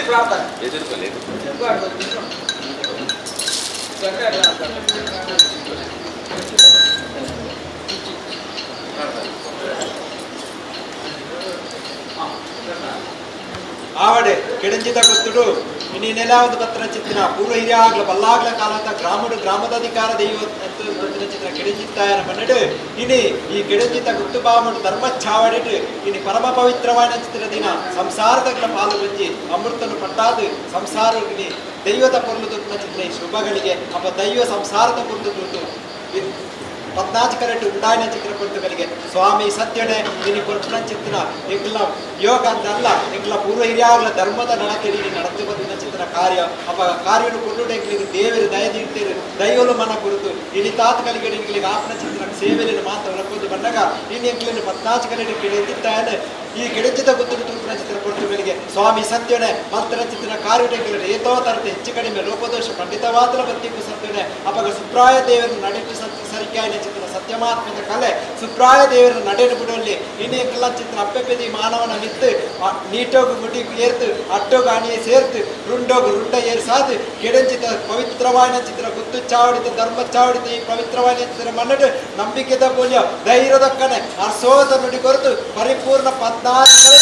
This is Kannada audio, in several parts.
ಪ್ರಾರ್ಥನೆ ಎದುರ್ಕೊಳ್ಳಿ ఆవిడ కిడంజిత గుర్తుడు ఇన్ని నెలావది పత్ర చిత్తిన పూర్వ ಹಿರಿಯಾಗ್ಲ ಬಲ್ಲಾಗ್ಲ ಕಾಲದ ಗ್ರಾಮದ ಅಧಿಕಾರ ದೈವ ಪತ್ರ ಚಿತ್ರ ಕಿಡಂಜಿತ್ತಾಯನ ಪನ್ನಡು ಇನಿ ಈ ಕಿಡಂಜಿತ ಗುತ್ತು ಬಾಮಡು ಧರ್ಮ ಚಾವಡಿಟ್ಟು ಇನಿ ಪರಮ ಪವಿತ್ರವಾದ ಚಿತ್ರ ದಿನ ಸಂಸಾರದ ಪಾಲು ಬಂಜಿ ಅಮೃತನು ಪಟ್ಟಾದು ಸಂಸಾರ ದೈವದ ಪೊರ್ಲು ತುತ್ತ ಚಿತ್ರ ಶುಭಗಳಿಗೆ ಅಪ್ಪ ದೈವ ಸಂಸಾರದ ಪೊರ್ಲು ತುತ್ತು 14 ಕರೆಕ್ಟ್ ಉಂಡಾಯಿನ ಚಿತ್ರಪಟ್ಟಗಳಿಗೆ ಸ್ವಾಮಿ ಸತ್ಯನೇ ಇನಿ ಕೊರ್ಪನ ಚಿತ್ರ ಎಂಗ್ಲ ಯೋಗ ಅಂತಲ್ಲ ಎಂಗ್ಲ ಪೂರ್ವ ಹಿರಿಯಾಗ್ಲ ಧರ್ಮದ ನಡತೆಡಿ ನಡೆದು ಬಂದಿನ ಚಿತ್ರ ಕಾರ್ಯ ಅಪ್ಪ ಕಾರ್ಯನು ಕೊಂಡುಡೆ ಎಂಗ್ಲಿಗೆ ದೇವರು ದಯದಿರ್ತೀರು ದೈವಲು ಮನ ಕುರಿತು ಇನಿ ತಾತ್ಕಾಲಿಕ ಎಂಗ್ಲಿಗೆ ಆಪ್ನ ಚಿತ್ರ ಸೇವೆಯನ್ನು ಮಾತ್ರ ಹೊರಕೊಂಡು ಬಂದಾಗ ಇನ್ನು ಎಂಗ್ಲಿನ 14 ಕರೆಕ್ಟ್ ಕಿಡಿಯುತ್ತಾನೆ ಈ ಗಿಡಚಿತ ಗುತ್ತು ತುರ್ಪನ ಚಿತ್ರ ಕೊಟ್ಟುಗಳಿಗೆ ಸ್ವಾಮಿ ಸತ್ಯನೇ ಮಂತ್ರ ಚಿತ್ರ ಕಾರ್ಯಗಳು ಏತೋ ತರತೆ ಹೆಚ್ಚು ಕಡಿಮೆ ಲೋಪದೋಷ ಖಂಡಿತವಾದ ಬತ್ತಿಗೂ ಸತ್ಯನೇ ಅಪಗ ಸುಪ್ರಾಯ ದೇವರನ್ನು ನಡೆಟ್ಟು ಸರಿಕಾಯಿನ ಚಿತ್ರ ಸತ್ಯಮಾತ್ಮದ ಕಲೆ ಸುಪ್ರಾಯ ದೇವರ ನಡೆಯನ್ನು ಬಿಡುವಲ್ಲಿ ಇನ್ನೆಲ್ಲ ಚಿತ್ರ ಅಪ್ಪೆಪ್ಪೆದಿ ಮಾನವನ ನಿತ್ತು ನೀಟೋಗು ಗುಡಿ ಏರ್ತು ಅಟ್ಟೋಗು ಅಣಿಯ ಸೇರ್ತು ರುಂಡೋಗು ರುಂಡ ಏರ್ಸಾದು ಗಿಡಂಚಿತ ಪವಿತ್ರವಾದ ಚಿತ್ರ ಗುತ್ತು ಚಾವಡಿತ ಧರ್ಮ ಚಾವಡಿತ ಈ ಪವಿತ್ರವಾದ ಚಿತ್ರ ಮನ್ನಡು ನಂಬಿಕೆದ ಪೋಲಿಯ ಧೈರ್ಯದ ಕಣೆ ಅರ್ಸೋದ ನುಡಿ ಕೊರತು ಪರಿಪೂರ್ಣ 14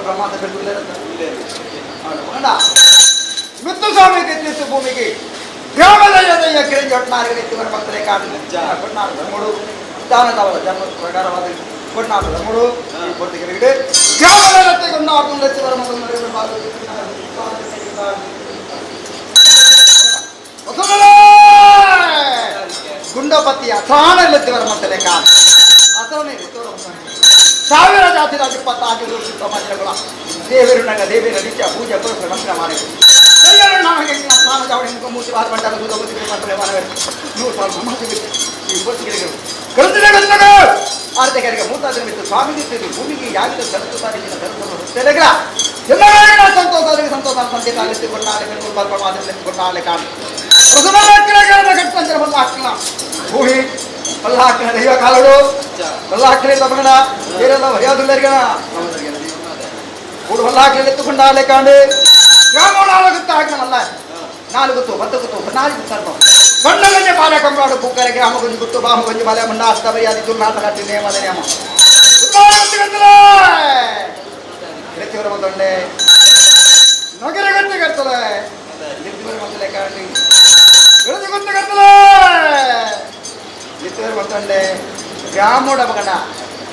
ಬ್ರಹ್ಮಾಂಡ ಮುತ್ತುಸ್ವಾಮಿಗೆ ತೀರ್ಥ ಭೂಮಿಗೆ ಗ್ರಾಮದಯ್ಯ ಗಿರಿಜಿ ಹೊಟ್ನಾರಿಗೆ ಇವರ ಭಕ್ತರೇ ಕೊಟ್ನಾಡು ಧರ್ಮಗಳು ದಾನದವರ ಜನ್ಮ ಪ್ರಕಾರವಾದ ಕೊಟ್ನಾಡು ಧರ್ಮಗಳು ಕೊಟ್ಟಿಗೆ ಗ್ರಾಮದ ಗೊಂಡಾಡುವರ ಗುಂಡಪತಿಯ ಅಸಹನಲ್ಲಿದ್ದವರ ಮತ್ತಲೇ ಕಾಲ ಅಸಹನೆ ಸಾವಿರ ಜಾತಿ ರಾಜ 26 ಸಮಾಜಗಳ ದೇವರು ನಗ ದೇವಿಯ ನಿತ್ಯ ಪೂಜೆ ಪುರುಷ ನಮಸ್ಕಾರ ಮಾಡಿದರು ನಮಗೆ ಸ್ನಾನ ಜಾವಣಿ ಮುಖ ಮೂತಿ ಬಾರ ಬಂಡಾಗ ದೂರ ಮುದ್ದೆ ಮಾತ್ರ ಮಾಡಬೇಕು 100 ಸಾಲ ಸಮಾಜ ಈ ಪೊತ್ತಿಗೆಗಳು ಕರುತ್ತಿನ ಆರ್ಥಿಕರಿಗೆ ಮೂತಾದ್ರೆ ಮಿತ್ತು ಸ್ವಾಮಿ ನಿಂತಿದ್ದು ಭೂಮಿಗೆ ಯಾಗಿದ ಸರಸ್ವತಾರಿಗಿನ ಸರಸ್ವತ ತೆರೆಗಳ ಎಲ್ಲರಿಗೂ ಸಂತೋಷರಿಗೆ ಸಂತೋಷ ಸಂತೆ ಕಾಲಿಸಿ ಕೊಟ್ಟಾಲೆ ಕಣ್ಣು ಪಾಪ ಮಾದರಿ ಕೊಟ್ಟಾಲೆ ಕಾಣು ಕಟ್ಟಂತರ ಬಲ್ಲ ಹಾಕಿಲ್ಲ ಭೂಮಿ ಬಲ್ಲ ಹಾಕಿನ ದೈವ ಕಾಲಗಳು ಬಲ್ಲ ಹಾಕಿಲೆ ತಪ್ಪಣ ಬೇರೆಲ್ಲ ಹೊರೆಯಾದುಲ್ಲರಿಗಣ ಕೂಡು ಬಲ್ಲ ಹಾಕಿಲೆ ಎತ್ತುಕೊಂಡಾಲೆ ಕಾಂಡು ಗ್ರಾಮ 4 ಗುತ್ತು ಹಾಕಿನಲ್ಲ 4 ಗುತ್ತು 10 ಗುತ್ತು 14 ಗುತ್ತು ಬಣ್ಣಗಂಜೆ ಬಾಲ ಕಂಬಾಡು ಪೂಕರೆ ಗ್ರಾಮ ಗುಂಜು ಗುತ್ತು ಬಾಮ ಗುಂಜು ಬಾಲ ಮುಂಡ ಅಸ್ತವರಿಯಾದಿ ದುರ್ನಾಟ ಕಟ್ಟಿ ನೇಮದ ನೇಮ ಕಿರಚಿವರ ಬಂದೊಂಡೆ ನಗರಗಟ್ಟೆ ಕರ್ತಲೆ ನಿಂತಿವರ ಬಂದಲೆ ಕಾಂಡಿ ಕಿರಚಿಗುತ್ತೆ ಕರ್ತಲೆ ನಿಂತಿವರ ಬಂದೊಂಡೆ ಗ್ರಾಮೋಡ ಮಗನ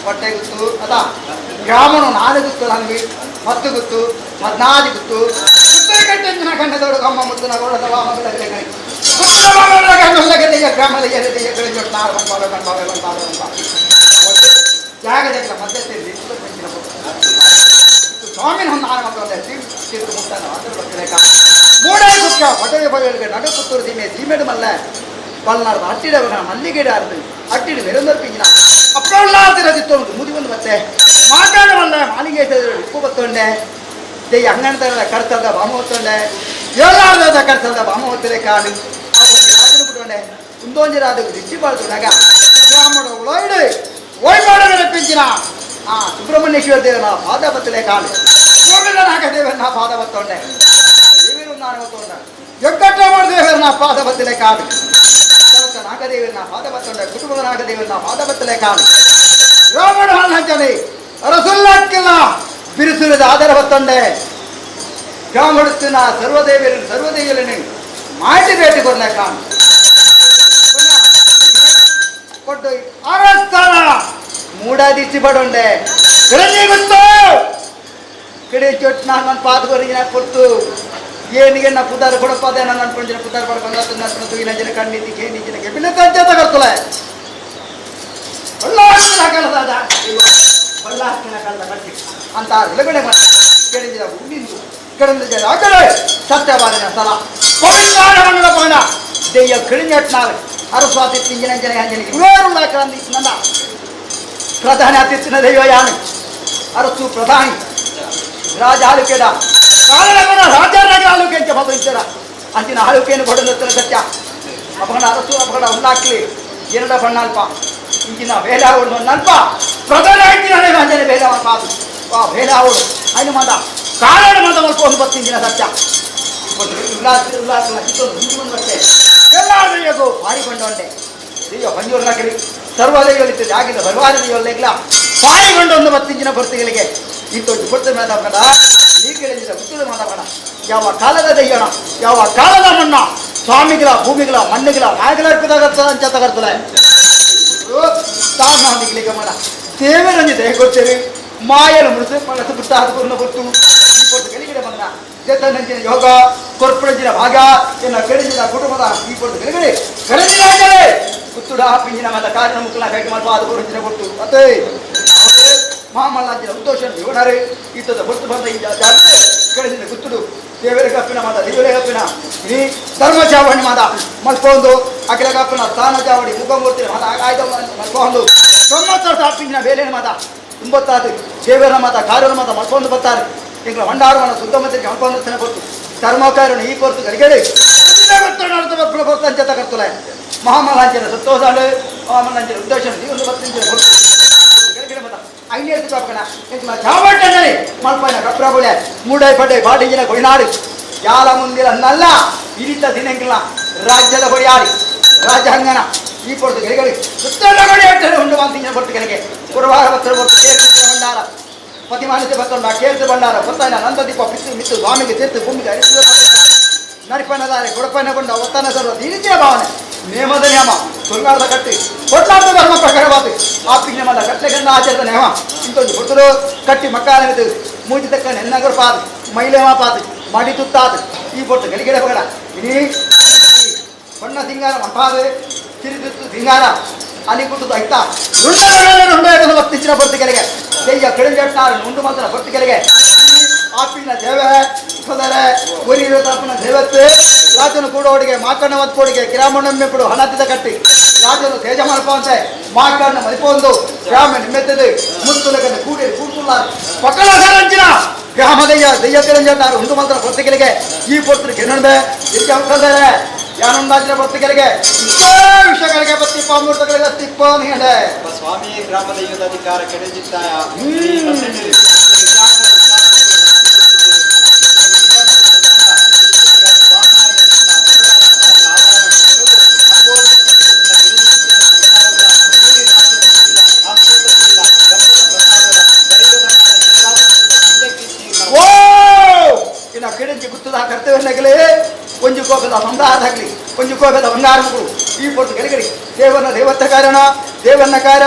ಹೊಟ್ಟೆ ಗುತ್ತು ಅದ ಗ್ರಾಮನು 4 ಗುತ್ತು ನನಗೆ 10 ಗುತ್ತು 14 ಗುತ್ತು ಗಂಟೆಂಜಿನ ಕಂಡದವರು ಕಮ್ಮ ಮುತ್ತು ನಗೋಳದ ವಾಮಗಳ ಗ್ರಾಮದ ಜಾಗದ ಮಧ್ಯೆ ಸ್ವಾಮಿನ ಒಂದು 6 ಮಕ್ಕಳಂತೆ ತೀರ್ಥ ಮುಟ್ಟಾನ ಮೂಡೇ ಮುಖ್ಯ ಪಟವಿ ಬಗಳಿಗೆ ನಗ ಪುತ್ತೂರು ಸೀಮೆಡು ಮಲ್ಲ ಪಲ್ನಾರ್ದು ಅಟ್ಟಿಡವನ ಮಲ್ಲಿಗೆಡ ಅರ್ದು ಅಟ್ಟಿಡು ಮೆರಂದರ್ಪಿಂಜಿನ ಅಪ್ಪಳ್ಳಾದಿರದಿತ್ತು ಮುದಿ ಒಂದು ಮತ್ತೆ ಮಾತಾಡವಲ್ಲ ಮಾಲಿಗೆ ಉಪ್ಪು ಬತ್ತೊಂಡೆ ದೆಯ್ಯ ಅಂಗಣದ ಕರ್ತದ ಬಾಮ ಹೊತ್ತೊಂಡೆ ಏಳಾರ್ದ ಕರ್ತದ ಬಾಮ ಹೊತ್ತಲೆ ಕಾಡು ಬಿಟ್ಟೊಂಡೆ ಕುಂದೋಂಜಿರಾದ ದಿಚ್ಚಿ ಬಾಳ್ತು ನಗ ಬ್ರಾಹ್ಮಣ ಒಳಗಡೆ ಓಯ್ಮಾಡಗಳ ಪೆಂಚಿನ ಸುಬ್ರಹ್ಮಣ್ಯೇಶ್ವರ ದೇವನ ಪಾದ ಬತ್ತಲೆ ಕಾಡು ಗೋವಿಂದ ನಾಗದೇವನ ಪಾದ ಬತ್ತೊಂಡೆ ದೇವರು ನಾನು ಬತ್ತೊಂಡ ಎಕ್ಕಟ್ಟ ದೇವರನ್ನ ಪಾದ ಬತ್ತಲೆ ಕಾಡು ನಾಗದೇವರನ್ನ ಪಾದ ಬತ್ತೊಂಡೆ ಕುಟುಂಬದ ನಾಗದೇವರನ್ನ ಪಾದ ಬತ್ತಲೆ ಕಾಡು ರಾವಣ ಹಂಚನೆ ರಸುಲ್ಲಾಕ್ಕಿಲ್ಲ ಬಿರುಸುರದ ಆಧಾರ ಬತ್ತೊಂಡೆ ಗ್ರಾಮಡುತ್ತಿನ ಸರ್ವದೇವಿಯರನ್ನು ಮಾಟಿ ಭೇಟಿ ಕೊಡ್ಲೆ ಕಾಣು ಕೊಟ್ಟು ಆರಸ್ಥಾನ ಮೂಡಾದಿಚ್ಚಿ ಪಡೊಂಡೆ ಗಿಡಜಿ ಗೊತ್ತು ಗಿಡ ಚೊಟ್ಟು ನನ್ನ ಪಾದಗೊರಿಗಿನ ಕೊಟ್ಟು ಏನಿಗೆ ನಾ ಪುದಾರ ಕೊಡಪ್ಪದೆ ನಾನು ಅನ್ಕೊಂಡಿನ ಪುದಾರ ಪಡ್ಕೊಂಡು ಈ ನಂಜಿನ ಕಣ್ಣಿದ್ದಿ ಏನಿಜಿನಗೆ ಬಿಲ್ಲ ತಂಚೆ ತಗೊಳ್ತಲೆ ಕಳದ ಬಲ್ಲ ಹಾಕಿನ ಕಳೆದ ಕಟ್ಟಿ ಅಂತ ಎಲಗಡೆ ಮಾಡಿ ಕೆಡಿದ ಉಂಡಿಂದು ಕೆಡಂದ ಜನ ಆ ಕಡೆ ಸತ್ಯವಾದಿನ ಸ್ಥಳ ಪವಿತ್ರ ಮಂಡಲ ಪಗಣ ದೆಯ್ಯ ಕಿಳಿഞ്ഞെಟ್ನಾൾ ಅರಸ್ವಾತಿ ತಿಂಜಿನ ಜನ ಹಂಜನಿಗೆ ಇವೇರುಳ್ಳ ಕ್ರಾಂತಿ ನಂದ ಪ್ರಧಾನಿ ಅತಿಥಿನ ದೈವಯಾನ ಅರಸು ಪ್ರಧಾನಿ ರಾಜ ಆಳುಕೆಡ ಕಾಲನ ರಾಜರಾಜ ಆಳುಕೆ ಅಂತ ಭವಿಂಚರ ಅಂಚಿನ ಆಳುಕೆಯನ್ನು ಬಡಲತ್ತನ ಸತ್ಯ ಅಪಗಣ ಅರಸು ಅಪಗಣ ಉಳ್ಳಾಕ್ಲಿ ಎರಡ ಬಣ್ಣಲ್ಪ ಇಂಚಿನ ಬೇಲಾವಡು ನಲ್ಪ ಪ್ರಧಾನ ಅಂಜನೆ ಬೇಲಾವ ಕಾದು ಬೇಲಾವಡು ಅಯ್ಯ ಮಾದ ಕಾರಣ ಮಾದ ಮಲ್ಪ ಒಂದು 10 ದಿನ ಸತ್ಯ ಉಲ್ಲಾಸ ಬಟ್ಟೆ ಎಲ್ಲರಿಗೂ ಪಾರಿಕೊಂಡೊಂಡೆ ದೆಯ್ಯ ಪಂಜೂರ್ನಾಗಲಿ ಸರ್ವದೈವಲಿತ್ತು ಆಗಿಲ್ಲ ಬರುವಾರ ದೆಯ್ಯಲ್ಲ ಪಾರಿಕೊಂಡ ಒಂದು 10 ದಿನ ಬರ್ತಿಗಳಿಗೆ ಇಂತೊಂದು ಕೊಡ್ತ ಮಾತಾಡ ಈ ಕೇಳಿದ ಉತ್ತದ ಮಾತಾಡ ಯಾವ ಕಾಲದ ದೆಯ್ಯಣ ಯಾವ ಕಾಲದ ಮಣ್ಣ ಸ್ವಾಮಿಗಳ ಭೂಮಿಗಳ ಮಣ್ಣುಗಳ ನಾಯಕರ ಅರ್ಪಿತಾಗರ್ತದ ಅಂತ ತಗರ್ತದೆ ತಾನಿಗಳಿಗೆ ಮಾಡ ದೇವರಂಜಿ ದೇಹ ಕೊಡ್ತೇವೆ ಮಾಯನ ಮುಡಿಸಿ ಮನಸ್ಸು ಬಿಟ್ಟ ಅದನ್ನು ಕೊಟ್ಟು ಈ ಕೊಟ್ಟು ಗೆಲಿಗಿಡ ಬಂದ ಚೇತನಂಜಿನ ಯೋಗ ಕೊರ್ಪುರಂಜಿನ ಭಾಗ ಎನ್ನ ಕೆಡಿಜಿನ ಕುಟುಂಬದ ಈ ಕೊಟ್ಟು ಗೆಲಿಗಡೆ ಕೆಳಗಿನ ಕುತ್ತುಡ ಪಿಂಜಿನ ಮತ ಕಾರಣ ಮುಕ್ಕಲ ಕೈಗೆ ಮಾಡುವ ಅದು ಗುರುಂಜಿನ ಕೊಟ್ಟು ಮತ್ತೆ ಮಹಾಮಲ್ಲಾಂಜಿನ ಉದ್ದೋಷ ಇವನರೇ ಇತ್ತದ ಹೊತ್ತು ಬಂದ ಈ ಜಾಗ ಕೆಳಗಿನ ಕುತ್ತುಡು ದೇವರ ಕಪ್ಪಿನ ಮಾದ ದೇವರ ಕಪ್ಪಿನ ಈ ಧರ್ಮ ಚಾವಣಿ ಮಾದ ಮಲ್ಕೊಂಡು ಅಖಿಲ ಕಪ್ಪಿನ ಸ್ಥಾನ ಚಾವಡಿ ಮುಖಮೂರ್ತಿ ಮಾದ ಆಯ್ದ ಮಲ್ಕೊಂಡು ಬ್ರಹ್ಮೋತ್ಸವ ಪಿಂಜಿನ ಬೇಲೆನ ಮಾದ 96 ದೇವರ ಮಾತ ಕಾರ್ಯನ ಮಾತ ಮಲ್ಕೊಂಡು ಬರ್ತಾರೆ ಈಗ ಭಂಡಾರವನ್ನ ಸುತ್ತಮುತ್ತಲಿಗೆ ಮಲ್ಕೊಂಡು ಕೊಟ್ಟು ಧರ್ಮಕಾರಣ ಈ ಕೊರ್ತು ಗಡಿಗಡೆ ಬರ್ತ ಕರ್ತಲೆ ಮಹಾಮಲಾಂಚನ ಸಂತೋಷ ಮಹಾಮಲಾಂಚನ ಉದ್ದೇಶ ಒಂದು 10 ಕೊಟ್ಟು ಗಡಿಗಡೆ ಮಾತ ಐನೇದು ಕಾಪಣ ಎಂಕ್ಲ ಚಾವಟ್ಟನೆ ಮಲ್ಪನ ಕಪ್ರಬುಳೆ ಮೂಡೈ ಪಡೆ ಬಾಡಿಗಿನ ಕೊಯ್ನಾಡು ಯಾಲ ಮುಂದಿರ ನಲ್ಲ ಇರಿತ ದಿನಂಗಿಲ್ಲ ರಾಜ್ಯದ ಹೊಡೆಯಾಡಿ ರಾಜಹಂಗನ ಈ ಕೊಡ್ತು ಗೆಳೆಗಡೆ ಸುತ್ತಲ ಗಡಿ ಅಟ್ಟರೆ ಉಂಡು ಅಂತಿನ ಕೊಟ್ಟು ಗೆಳೆಗೆ ಗುರುವಾರ ಭಕ್ತರು ಭಂಡಾರ ಪತಿ ಮಾನಿಸಿ ಬತ್ತೊಂಡ ಕೇಳ್ತು ಬಂಡಾರ ಗೊತ್ತಾಯಿನ ನಂದ ದೀಪ ಪಿತ್ತು ಮಿತ್ತು ಸ್ವಾಮಿಗೆ ಸೇರ್ತು ಭೂಮಿಗೆ ಅರಿಸಿದ ನರಿಪನದಾರೆ ಕೊಡಪನಗೊಂಡ ಒತ್ತನ ಸರ್ವ ದೀನಿತಿಯ ಭಾವನೆ ನೇಮದ ನಿಯಮ ಸುಲ್ಗಾರದ ಕಟ್ಟಿ ಕೊಟ್ಲಾರ್ದ ಧರ್ಮ ಪ್ರಕಾರವಾದ ಆಪಿ ನಿಯಮದ ಕಟ್ಟೆಗಂಡ ಆಚರಿದ ನೇಮ ಇಂತೊಂದು ಕೊಟ್ಟರು ಕಟ್ಟಿ ಮಕ್ಕಳ ಮೂಜಿ ತಕ್ಕ ನೆನ್ನಗರ ಪಾದ ಮೈಲೇಮ ಪಾದ ಮಡಿ ತುತ್ತಾದ ಈ ಬೊಟ್ಟು ಗಲಿಗೆಡೆ ಬಗಡ ಇಡೀ ಬಣ್ಣ ಸಿಂಗಾರ ಮಪಾದ ತಿರುಗಿತ್ತು ಸಿಂಗಾರ ಅಲ್ಲಿ ಕುಟ್ಟುದು ಆಯ್ತಾ ರುಂಡ ಬರ್ತಿಚ್ಚಿನ ಬರ್ತುಗಳಿಗೆ ದೆಯ್ಯ ಕೆಳಂಜಟ್ಟಾರು ಉಂಡು ಮಾತ್ರ ಬರ್ತುಗಳಿಗೆ ಆಪಿನ ದೇವೆ ಸದರೆ ಒರಿರೋ ತಪ್ಪನ ದೇವತ್ತೆ ರಾಜನು ಕೂಡೋಡಿಗೆ ಮಾಕಣ್ಣವತ್ ಕೋಡಿಗೆ ಗ್ರಾಮಣ್ಣಮ್ಮೆ ಕೊಡು ಹಣತಿದ ಕಟ್ಟಿ ರಾಜನು ತೇಜ ಮಲ್ಪಂತೆ ಮಾಕಣ್ಣ ಮಲ್ಪೊಂದು ಗ್ರಾಮ ನಿಮ್ಮೆತ್ತದೆ ಮುತ್ತುಲಗನ್ನು ಕೂಡಿ ಕೂಡ್ತುಲ್ಲ ಪಕ್ಕಲ ಸಾರಂಚಿನ ಗ್ರಾಮ ದೆಯ್ಯ ಕೆಳಂಜಟ್ಟಾರು ಉಂಡು ಮಾತ್ರ ಬರ್ತುಗಳಿಗೆ ಈ ಪೊರ್ತರು ಕೆನ್ನಡೆ ಎಲ್ಲಿ ಅವಕಾಶರೆ ಯಾನೊಂದಾಜಿನ ಬರ್ತುಗಳಿಗೆ ಇಷ್ಟೇ ವಿಷಯಗಳಿಗೆ ಬತ್ತಿಪ್ಪ ಮೂರ್ತಗಳಿಗೆ ತಿಪ್ಪ ನೀಡೆ ಸ್ವಾಮಿ ಗ್ರಾಮ ದೈವದ ಅಧಿಕಾರ ಕೆಡಜಿತ್ತಾಯ ಇನ್ನು ಕೆಡಂಚಿ ಗುತ್ತದ ಕರ್ತವ್ಯನಾಗಲಿ ಒಂಜು ಕೋಪದ ಸಂದಾರಾಗಲಿ ಒಂಜು ಕೋಪದ ಬಂಗಾರಗಳು ಈ ಪೊಟ್ಟು ಕೆಳಗಡೆ ದೇವನ ದೇವತ್ತ ಕಾರಣ ದೇವನ ಕಾರ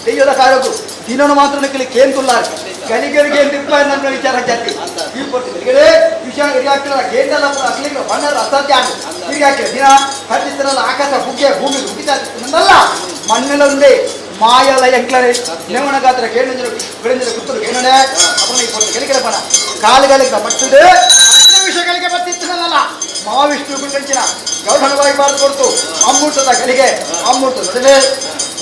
ದೆಯ್ಯದ ಕಾರಕು ದಿನನು ಮಾತ್ರ ನಿಕ್ಕಲಿ ಕೇಂತುಲ್ಲಾರ ಗಲಿಗಳಿಗೆ ತಿಪ್ಪ ನನ್ನ ವಿಚಾರ ಜಾತಿ ಈ ಪೊಟ್ಟು ಕೆಳಗಡೆ ವಿಷಯ ಹಿರಿಯಾಕಿಲ್ಲ ಗೇಂಡಲ್ಲ ಅಗ್ಲಿಗೆ ಬಣ್ಣದ ಅಸಾಧ್ಯ ಆಗ ಹಿರಿಯಾಕಿಲ್ಲ ದಿನ ಹರಿಸ್ತನಲ್ಲ ಆಕಾಶ ಬುಗ್ಗೆ ಭೂಮಿ ಹುಟ್ಟಿದಲ್ಲ ಮಣ್ಣಲ್ಲೊಂದೇ ಮಾಯಲ ಎಂಕ್ಲನೆ ನೇವಣ ಗಾತ್ರ ಕೇಳಿದ್ರೆ ಕುತ್ತರು ಕೇಳಣೆ ಅವನ ಈ ಪೊಟ್ಟು ಕೆಳಗಡೆ ಬಣ ಕಾಲುಗಳಿಗೆ ಮಟ್ಟಿದೆ ವಿಷಯಗಳಿಗೆ ಬರ್ತಿತ್ತನಲ್ಲ ಮಹಾವಿಷ್ಣು ಗುಂಡಿನ ಗೌರವವಾಗಿ ಬಾರ್ದು ಕೊಡ್ತು ಅಮ್ಮೂಟದ ಗಲಿಗೆ ಅಮ್ಮೂಟ ನಡುವೆ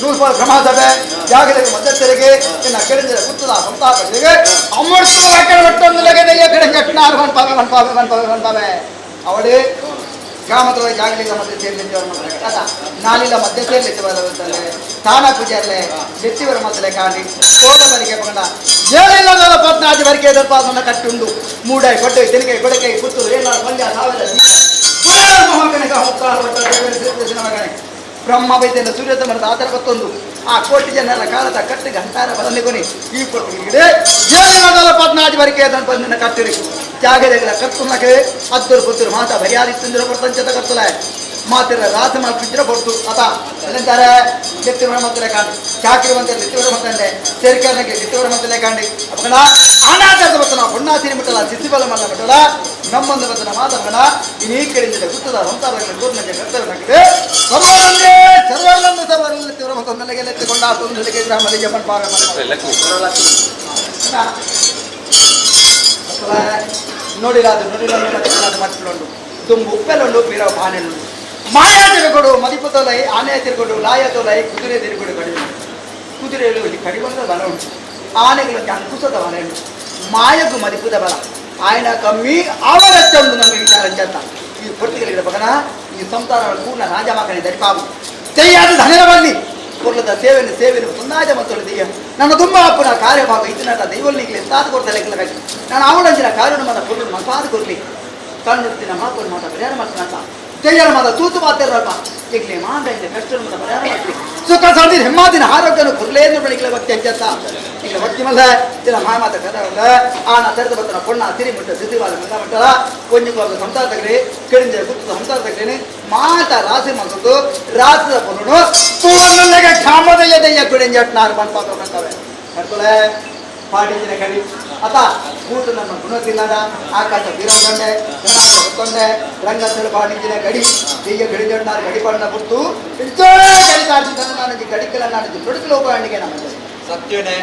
ನೂರ್ಪಾಲ್ ಬ್ರಹ್ಮಸಭೆ ಜಾಗದಲ್ಲಿ ಮಧ್ಯಸ್ಥರಿಗೆ ಇನ್ನು ಕೆಳಂಜರ ಕುತ್ತದ ಸಂತಾಪಗಳಿಗೆ ಅಮ್ಮೂಟದ ಒಟ್ಟೊಂದು ಲಗದೆಯ ಕೆಳಂಜಟ್ನಾರು ಬನ್ಪಾವೆ ಅವಳೇ ಗ್ರಾಮದ ಜಾಗಲಿಗ ಮಧ್ಯೆ ಸೇರ್ಲಿದ್ದವರ ನಾಲಿಲ ಮಧ್ಯೆ ಸೇರ್ಲಿದ್ದವರೇ ತಾನ ಪೂಜೆಯಲ್ಲೇ ನೆತ್ತಿವರ ಮೊದಲೇ ಕಾಣಿ ಕೋಲಬರಿಗೆ ಪಗಡ ಏಳಿಲ್ಲದ 14 ವರೆಗೆ ಎದುರ್ಪಾಸನ ಕಟ್ಟುಂಡು ಮೂಡೈ ಕೊಟ್ಟೆ ತೆನಿಗೆ ಕೊಡಕೆ ಪುತ್ತೂರು ಏನಾರು ಪಂದ್ಯ ಸಾವಿರ ಬ್ರಹ್ಮ ವೈದ್ಯನ ಸೂರ್ಯದ ಮರದ ಆತರ ಗೊತ್ತೊಂದು ಆ ಕೋಟಿ ಜನರ ಕಾಲದ ಕಟ್ಟಿಗೆ ಅಂತಾರ ಬದಲಿಗೊನಿ ಈ ಕೊಟ್ಟಿಗೆ ಏಳಿಲ್ಲದ 14 ವರೆಗೆ ಅದನ್ನು ಬಂದಿನ ಕಟ್ಟಿರಿ ಜಾಗದಗಳ ಕರ್ತುನಗೆ ಅದ್ದೂರು ಪುತ್ತೂರು ಮಾತಾ ಬರಿಯಾದಿ ತಿಂದಿರ ಪ್ರಪಂಚದ ಕರ್ತಲ ಮಾತಿರ ರಾಸ ಮಾಡ್ತಿದ್ರೆ ಕೊಡ್ತು ಅತ ಏನಂತಾರೆ ನೆತ್ತಿವರ ಮತ್ತಲೇ ಕಾಂಡಿ ಚಾಕಿರಿ ಮಂತ್ರಿ ನೆತ್ತಿವರ ಮತ್ತಂಡೆ ಸೇರಿಕೆಗೆ ನೆತ್ತಿವರ ಮತ್ತಲೇ ಕಾಂಡಿ ಅಪ್ಪಗಣ ಆನಾಚರದ ಬತ್ತನ ಹೊಣ್ಣಾಸಿರಿ ಬಿಟ್ಟಲ್ಲ ಸಿದ್ಧಿಬಲ ಮಲ್ಲ ಬಿಟ್ಟಲ್ಲ ನಮ್ಮೊಂದು ಬತ್ತನ ಮಾತಪ್ಪಗಣ ಇನ್ನು ಈ ಕಡೆಯಿಂದ ಗುತ್ತದ ಸಂಸಾರಗಳ ಗೌರ್ಮೆಂಟ್ ಕರ್ತವ್ಯನಾಗಿದೆ ಸರ್ವರನ್ನು ನೆತ್ತಿವರ ಮತ್ತೊಂದೆಲೆಗೆ ನೆತ್ತಿಕೊಂಡ ತೊಂದರೆಗೆ ಗ್ರಾಮದ ಜಮನ್ ಪಾವೆ ನೋಡಿರಾದು ಮಕ್ಕಳುಂಡು ತುಂಬು ಉಪ್ಪೆಲ್ಲುಂಡು ಪೀರ ಪಾನೆಲ್ಲುಂಡು ಮಾಯಾ ತಿರುಗುಡು ಮದಿಪುತೊಲೈ ಆನೆ ತಿರುಗುಡು ಲಾಯ ತೊಲೈ ಕುದುರೆ ತಿರುಗುಡು ಕಡಿಮೆ ಕುದುರೆಯಲ್ಲಿ ಕಡಿಮೆ ಬಲ ಉಂಟು ಆನೆಗಳಿಗೆ ಅಂಕುಸದ ಬಲ ಉಂಟು ಮಾಯಗೂ ಮದಿಪುದ ಬಲ ಆಯ್ನ ಕಮ್ಮಿ ಅವರಷ್ಟೇ ಒಂದು ನಮಗೆ ವಿಚಾರ ಅಂತ ಈ ಪೊಟ್ಟಿಗಳಿಗೆ ಬಗನ ಈ ಸಂಸಾರ ಪೂರ್ಣ ರಾಜಮಕ್ಕಳಿಗೆ ದರಿಪಾವು ತೆಯ್ಯಾದ ಧನೆಯ ಬನ್ನಿ ಕೊರ್ಲದ ಸೇವೆಯನ್ನು ಪುನ್ನಾಜ ಮತ್ತು ದೆಯ್ಯ ನನ್ನ ತುಂಬ ಅಪ್ಪನ ಕಾರ್ಯಭಾಗ ಇದನ್ನ ದೈವಲ್ಲಿಗೆ ಎಂತಾದ ಕೊಡ್ತಾರೆ ನಾನು ಅವಳಂಚಿನ ಕಾರ್ಯವನ್ನು ಮನ ಕೊಟ್ಟು ಮಸಾದ ಕೊಡ್ಲಿ ಕಣ್ಣುತ್ತಿನ ಮಾತು ಮಾತ ಪರಿಹಾರ ಮಾಡ್ತಾನ ತೆಯ್ಯರ ಮಾತ ತೂತು ಮಾತಿರಪ್ಪ ಈಗಲೇ ಮಾಡ ಕಷ್ಟ ಮತ ಪರಿಹಾರ ಮಾಡ್ತೀವಿ ಸುಖ ಸಾಧ್ಯ ಹೆಮ್ಮಾದಿನ ಆರೋಗ್ಯನ ಕುರ್ಲೇಂದ್ರ ಬೆಳಿಗ್ಗೆ ಭಕ್ತಿ ಅಂಚತ್ತ ಈಗ ಭಕ್ತಿ ಮಲ್ಲ ದಿನ ಮಾತ ಕರವಲ್ಲ ಆನ ತೆರೆದು ಬರ್ತನ ಪೊಣ್ಣ ತಿರಿ ಮುಟ್ಟ ಸಿದ್ಧಿವಾದ ಮಂಗ ಮಟ್ಟದ ಕೊಂಜಿಗೆ ಸಂಸಾರ ತಗ್ರಿ ಕೆಡಿಂದ ಗುತ್ತದ ಸಂಸಾರ ತಗ್ರೇನೆ ಮಾತ ರಾಸಿ ಮಗದು ರಾತ್ರದ ಪೊಣ್ಣು ಪೂರ್ಣಗೆ ಕ್ಷಾಮದಯ್ಯ ದಯ್ಯ ಕುಡಿಂಜಟ್ನಾರು ಬಂದ್ಪಾತವೆ ಕಟ್ಕೊಳೆ ಪಾಡಿಂಜಿನ ಕಡಿ ಅತ ಕೂತು ನಮ್ಮ ಗುಣತಿಲ್ಲದ ಆಕಾಶ ಬೀರೊಂಡೆ ಹೊತ್ತೊಂಡೆ ರಂಗಸ್ಥಳ ಪಾಡಿಂಜಿನ ಗಡಿ ದೆಯ್ಯ ಗಡಿಜಣ್ಣಾರು ಗಡಿ ಪಣ್ಣ ಬಿಟ್ಟು ಗಡಿ ತಾಡಿಸಿದ ನನಗೆ ಗಡಿಕೆಲ್ಲ ನಾಡಿದ್ದು ತೊಡಕಲು ಹೋಗೋಣಿಗೆ ನಮಗೆ ಸತ್ಯನೇ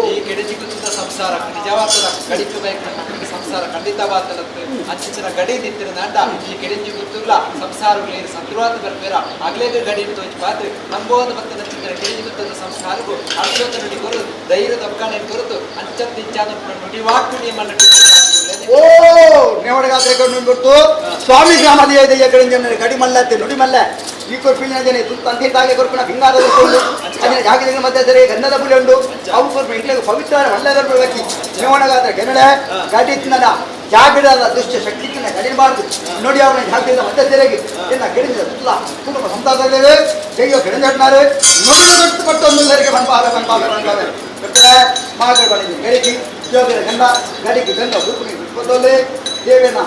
ಈ ಕೆಡಜಿ ಕುತ್ತಿದ ಸಂಸಾರ ನಿಜವಾದ ಗಡಿಕೆ ಬೇಕು ಸಂಸಾರ ಖಂಡಿತವಾದ ಅಂಚಿನ ಗಡಿ ನಿಂತಿನ ನಾಟ ಈ ಕೆಡಜಿ ಕುತ್ತಿಲ್ಲ ಸಂಸಾರಗಳು ಸತ್ರುವಾದ ಬರ್ಬೇರ ಆಗ್ಲೇಗ ಗಡಿ ತೋಚ್ ಪಾತ್ರೆ ನಂಬೋದ ಮತ್ತೆ ನಚ್ಚಿನ ಕೆಡಜಿ ಕುತ್ತದ ಸಂಸಾರಗೂ ಅರ್ಧದ ನುಡಿ ಕೊರು ಧೈರ್ಯದ ಒಕ್ಕಣೆ ಕೊರತು ಅಂಚತ್ ನಿಂಚಾದ ನುಡಿ ವಾಕ್ಕು ನಿಯಮನ ಓ ನೇವಡಗಾತ್ರೆ ಕಣ್ಣು ಬಿಟ್ಟು ಸ್ವಾಮಿ ಗ್ರಾಮದ ದೆಯ್ಯ ಕಡಿಂಜನ ಗಡಿ ಮಲ್ಲತ್ತೆ ನುಡಿ ಮಲ್ಲ ಈ ಕೊರ್ಪಿನ ಜನ ತಂದೆ ತಾಗೆ ಕೊರ್ಪಿನ ಭಿಂಗಾದ ಅದನ್ನ ಜಾಗದ ಮಧ್ಯೆ ಸರಿ ಗಂಧದ ಬುಲೆ ಉಂಟು ಅವು ಕೊರ್ಪು ಇಂಟ್ಲಿಗೆ ಪವಿತ್ರ ಒಳ್ಳೆಯ ವ್ಯಕ್ತಿ ನೇವಣಗಾತ್ರ ಗೆನಡೆ ಗಾಡಿ ತಿನ್ನದ ಜಾಗದ ದುಷ್ಟ ಶಕ್ತಿಗಿನ್ನ ಕಡಿಬಾರ್ದು ನೋಡಿ ಅವನ ಜಾಗದಿಂದ ಮಧ್ಯೆ ಸರಿಯಾಗಿ ಇನ್ನ ಗೆಡಿದ ಸುತ್ತಲ ಕುಟುಂಬ ಸಂತಾನದಲ್ಲಿ ದೆಯ್ಯ ಗೆಡಿಂಜಟ್ನಾರು ನೋಡಿ ಪಟ್ಟು ಒಂದೆಲ್ಲರಿಗೆ ಬಂದ್ಪಾವೆ ಮಾಗಳು ಬೆಳೆದು ಗೆಡಿಸಿ ಜೋಗರ ಗಂಡ ಗಡಿಗೆ ಗಂಗ ಭೂಮಿ ಬಿಟ್ಕೊಂಡೋಲೆ ದೇವೇನ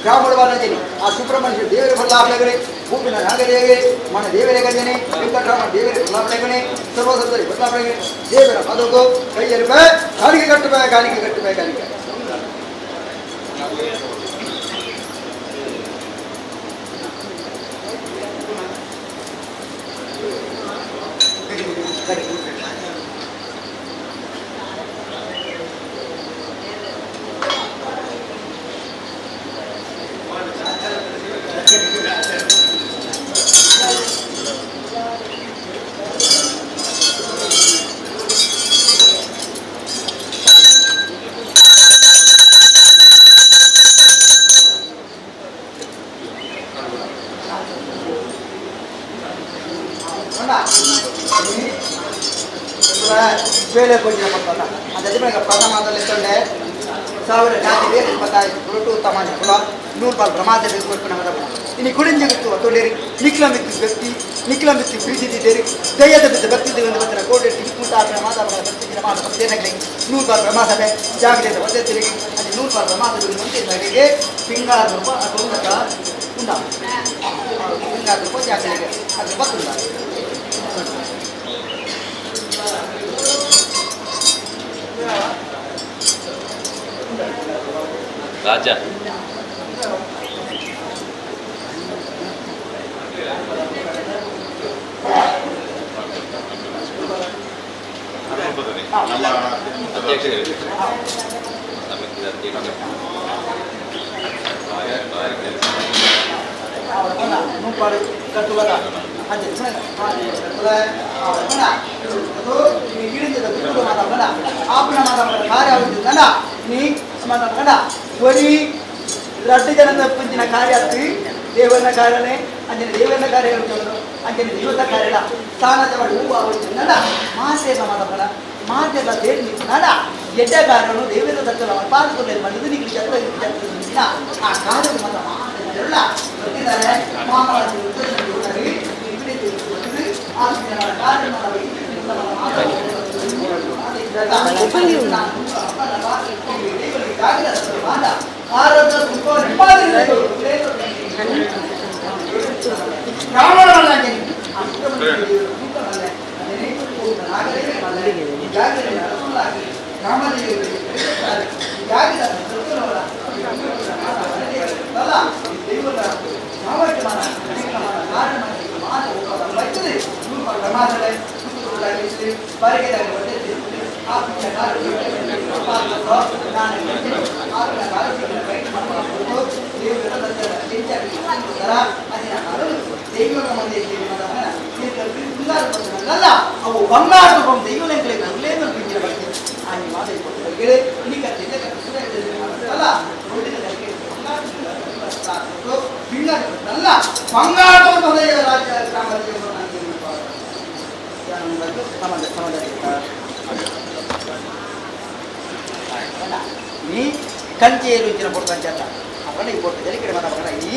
ಗ್ರಾಮವಾನಜನಿ ಆ ಸುಬ್ರಹ್ಮಣ್ಯ ದೇವರ ಬದಲಾವಣೆಗಳೇ ಭೂಮಿನ ನಾಗದೇವರೇ ಮನ ದೇವರೇ ಗಂಜನೆ ವೆಂಕಟರಾಮ ದೇವರ ಬದಲಾವಣೆಗಳೇ ಸರ್ವಸಂತರಿ ಬದಲಾವಣೆಗಳೇ ದೇವರ ಪದವು ಕೈಯಲ್ಲಿ ಗಾಳಿಗೆ ಕಟ್ಟುವೆ ಗಾಳಿಗೆ ಕಟ್ಟುವೆ ಗಾಳಿಗೆ ಬೇಳೆ ಕೊಟ್ಟಿನ ಕೊಟ್ಟಲ್ಲ ಅದರಲ್ಲಿ ಬೇಗ ಪ್ರಥಮದಲ್ಲಿ ತೊಂಡೆ ಸಾವಿರ ಜಾತಿ ಬೇರೆ ಇಪ್ಪತ್ತೈದು ಹೊರಟು ತಮಾನ ಕುಲ 100 ರೂಪಾಯಿ ಪ್ರಮಾದ ಬೇಕು ನಮ್ಮದ ಇನ್ನು ಕುಡಿಂಜಿ ಬಿತ್ತು ತೊಂಡೇರಿ ನಿಕ್ಲಂಬಿತ್ತು ವ್ಯಕ್ತಿ ನಿಕ್ಲಂಬಿತ್ತು ಬೀಸಿದ್ದೇರಿ ದಯ್ಯದ ಬಿದ್ದ ಭಕ್ತಿ ದೇವನ ಬಂದ ಕೋಟೆ ಮುಟ್ಟಾದ ಮಾತಾಡ ಭಕ್ತಿ ಮಾತ ಭಕ್ತಿಯನ್ನಾಗಲಿ 100 ರೂಪಾಯಿ ಪ್ರಮಾದವೇ ಜಾಗೃತಿ ಒದ್ದೆ ತಿರುಗಿ ಅಲ್ಲಿ 100 ರೂಪಾಯಿ ಪ್ರಮಾದದಲ್ಲಿ ಮುಂಚಿನವರಿಗೆ ಪಿಂಗಾರ ರೂಪಾಯಿ ಅಥವಾ ಉಂಡ ಪಿಂಗಾರ ರೂಪಾಯಿ ಜಾಗರಿಗೆ ಅದು ಬರ್ತುಂಡ ರಾಜ ಒರಿ ರಡ್ಡು ಜನದ ಪುಂಜಿನ ಕಾರ್ಯ ದೇವನ ಕಾರ್ಯನೇ ಅಂಜನ ದೇವನ ಕಾರ್ಯ ಅಂಜನ ದೇವತ ಕಾರ್ಯ ಸ್ಥಾನದ ಹೂವು ಅವಳಿಂದ ಮಾತೆ ಸಮಾಧಾನ ಮಾತೆಲ್ಲ ದೇವಿ ನಡ ಎಡ್ಡಗಾರನು ದೇವೇಂದ್ರ ದತ್ತನ ಪಾಲ್ಗೊಳ್ಳಿ ಮಾಡಿದ್ದು ನಿಮಗೆ ಚಂದ್ರ ಆ ಕಾರ್ಯ ಮತ ಮಾತೆಲ್ಲ ಗೊತ್ತಿದ್ದಾರೆ ಅವು ಬಂಗಾರದ ದೈವ ನೀ ಕಂಚಿಯರು ಇಚ್ಚಿನ ಪುಟ್ಟಂಚಲ್ಲ ಅವನ ಈ ಪುಟ್ಟ ಜಲಿಕಡೆ ಮಾತಾಡ ಈ